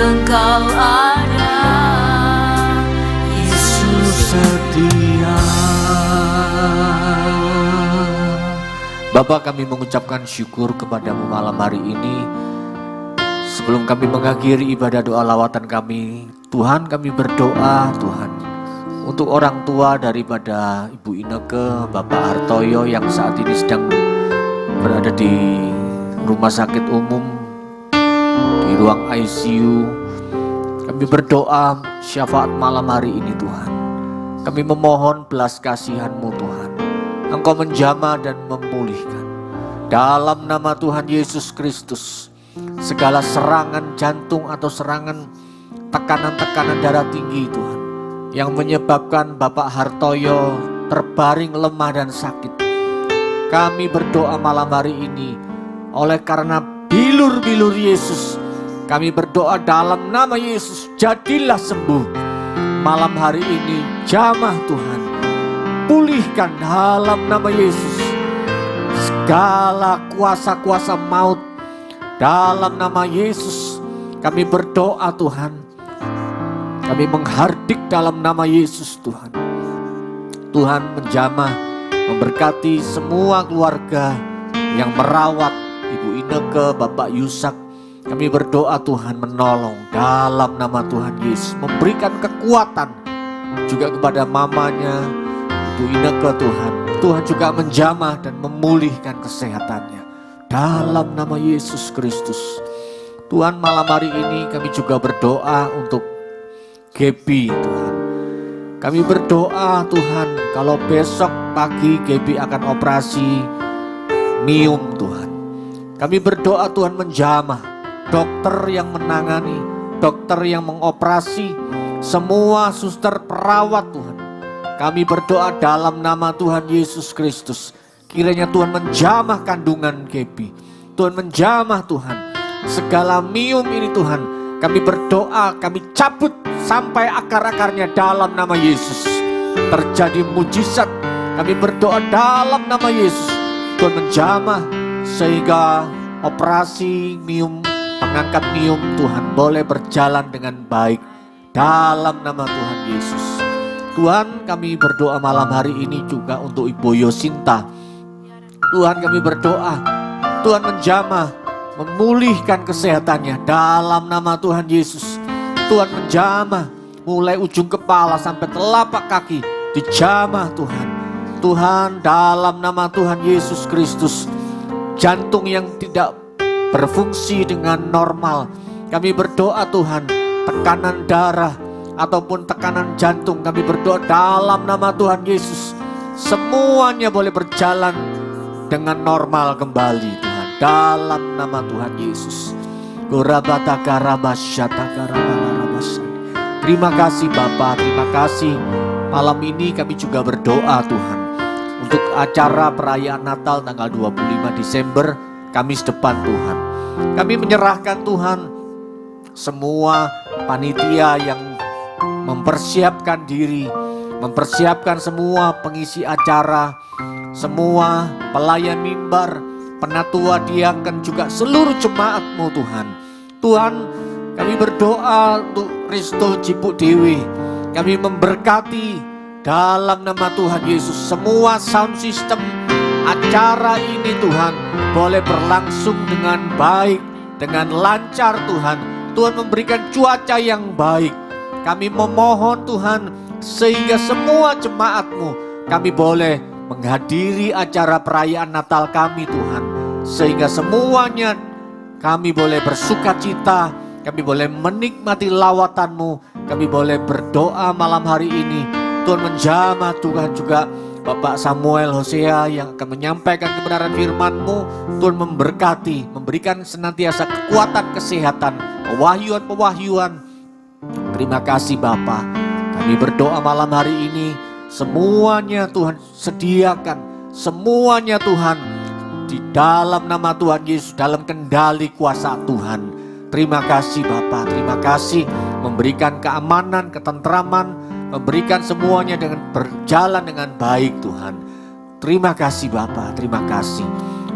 Engkau ada, Yesus setia. Bapa, kami mengucapkan syukur kepadamu malam hari ini. Sebelum kami mengakhiri ibadah doa lawatan kami, Tuhan, kami berdoa Tuhan untuk orang tua daripada Ibu Ineke, Bapak Hartoyo yang saat ini sedang berada di rumah sakit umum, di ruang ICU. Kami berdoa syafaat malam hari ini Tuhan. Kami memohon belas kasihan-Mu Tuhan. Engkau menjamah dan memulihkan. Dalam nama Tuhan Yesus Kristus, segala serangan jantung atau serangan tekanan-tekanan darah tinggi Tuhan, yang menyebabkan Bapak Hartoyo terbaring lemah dan sakit. Kami berdoa malam hari ini, oleh karena bilur-bilur Yesus, kami berdoa dalam nama Yesus, jadilah sembuh. Malam hari ini jamah Tuhan, pulihkan dalam nama Yesus segala kuasa-kuasa maut. Dalam nama Yesus kami berdoa Tuhan, kami menghardik dalam nama Yesus Tuhan. Tuhan menjamah, memberkati semua keluarga yang merawat Ibu Ineke, Bapak Yusak. Kami berdoa Tuhan menolong dalam nama Tuhan Yesus, memberikan kekuatan juga kepada mamanya Ibu Ineke Tuhan. Tuhan juga menjamah dan memulihkan kesehatannya dalam nama Yesus Kristus. Tuhan, malam hari ini kami juga berdoa untuk Gaby Tuhan. Kami berdoa Tuhan, kalau besok pagi Gaby akan operasi miom Tuhan. Kami berdoa Tuhan menjamah, dokter yang menangani, dokter yang mengoperasi, semua suster perawat Tuhan. Kami berdoa dalam nama Tuhan Yesus Kristus. Kiranya Tuhan menjamah kandungan Gaby. Tuhan menjamah Tuhan. Segala miom ini Tuhan, kami berdoa, kami cabut sampai akar-akarnya dalam nama Yesus. Terjadi mujizat. Kami berdoa dalam nama Yesus. Tuhan menjamah sehingga operasi miom, pengangkat miom Tuhan boleh berjalan dengan baik dalam nama Tuhan Yesus. Tuhan, kami berdoa malam hari ini juga untuk Ibu Yosinta. Tuhan, kami berdoa Tuhan menjamah, memulihkan kesehatannya dalam nama Tuhan Yesus. Tuhan menjamah mulai ujung kepala sampai telapak kaki, dijamah Tuhan. Tuhan, dalam nama Tuhan Yesus Kristus, jantung yang tidak berfungsi dengan normal, kami berdoa Tuhan, tekanan darah ataupun tekanan jantung, kami berdoa dalam nama Tuhan Yesus, semuanya boleh berjalan dengan normal kembali Tuhan, dalam nama Tuhan Yesus. Terima kasih Bapa, terima kasih. Malam ini kami juga berdoa Tuhan untuk acara perayaan Natal tanggal 25 Desember, Kamis depan Tuhan. Kami menyerahkan Tuhan semua panitia yang mempersiapkan diri, mempersiapkan semua pengisi acara, semua pelayan mimbar, penatua diaken, juga seluruh jemaat-Mu Tuhan. Tuhan, kami berdoa untuk Risto Cipuk Dewi. Kami memberkati dalam nama Tuhan Yesus semua sound system acara ini Tuhan boleh berlangsung dengan baik, dengan lancar Tuhan. Tuhan memberikan cuaca yang baik. Kami memohon Tuhan sehingga semua jemaat-Mu kami boleh menghadiri acara perayaan Natal kami Tuhan. Sehingga semuanya kami boleh bersuka cita, kami boleh menikmati lawatan-Mu, kami boleh berdoa malam hari ini. Tuhan menjamah Tuhan juga Bapak Samuel Hosea yang akan menyampaikan kebenaran firman-Mu. Tuhan memberkati, memberikan senantiasa kekuatan, kesehatan, pewahyuan-pewahyuan. Terima kasih Bapa. Kami berdoa malam hari ini, semuanya Tuhan sediakan, semuanya Tuhan di dalam nama Tuhan Yesus, dalam kendali kuasa Tuhan. Terima kasih Bapa, terima kasih memberikan keamanan, ketentraman, memberikan semuanya dengan berjalan dengan baik Tuhan. Terima kasih Bapa, terima kasih.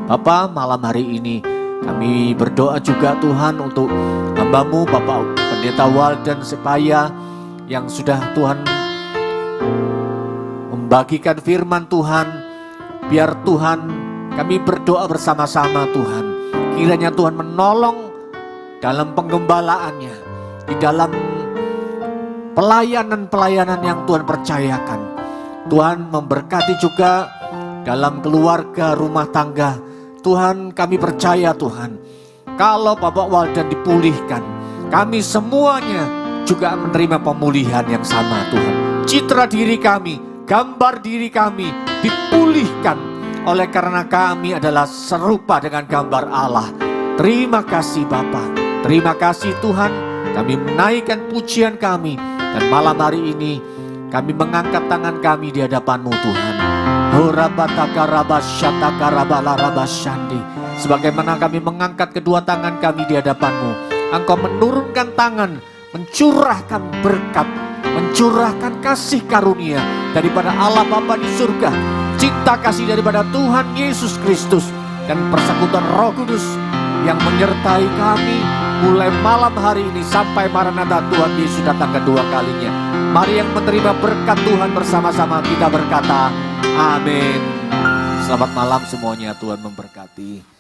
Bapa, malam hari ini kami berdoa juga Tuhan untuk hamba-Mu Bapak Pendeta Walden Sepaya yang sudah Tuhan membagikan firman Tuhan. Biar Tuhan, kami berdoa bersama-sama Tuhan. Kiranya Tuhan menolong dalam penggembalaannya, di dalam pelayanan-pelayanan yang Tuhan percayakan. Tuhan memberkati juga dalam keluarga, rumah tangga. Tuhan, kami percaya Tuhan, kalau Bapak Walden dipulihkan, kami semuanya juga menerima pemulihan yang sama Tuhan. Citra diri kami, gambar diri kami dipulihkan oleh karena kami adalah serupa dengan gambar Allah. Terima kasih Bapa, terima kasih Tuhan. Kami menaikkan pujian kami, dan malam hari ini kami mengangkat tangan kami di hadapan-Mu Tuhan. Sebagaimana kami mengangkat kedua tangan kami di hadapan-Mu, Engkau menurunkan tangan, mencurahkan berkat, mencurahkan kasih karunia daripada Allah Bapa di surga, cinta kasih daripada Tuhan Yesus Kristus, dan persekutuan Roh Kudus yang menyertai kami mulai malam hari ini sampai Maranatha Tuhan Yesus datang kedua kalinya. Mari yang menerima berkat Tuhan bersama-sama kita berkata, amin. Selamat malam semuanya, Tuhan memberkati.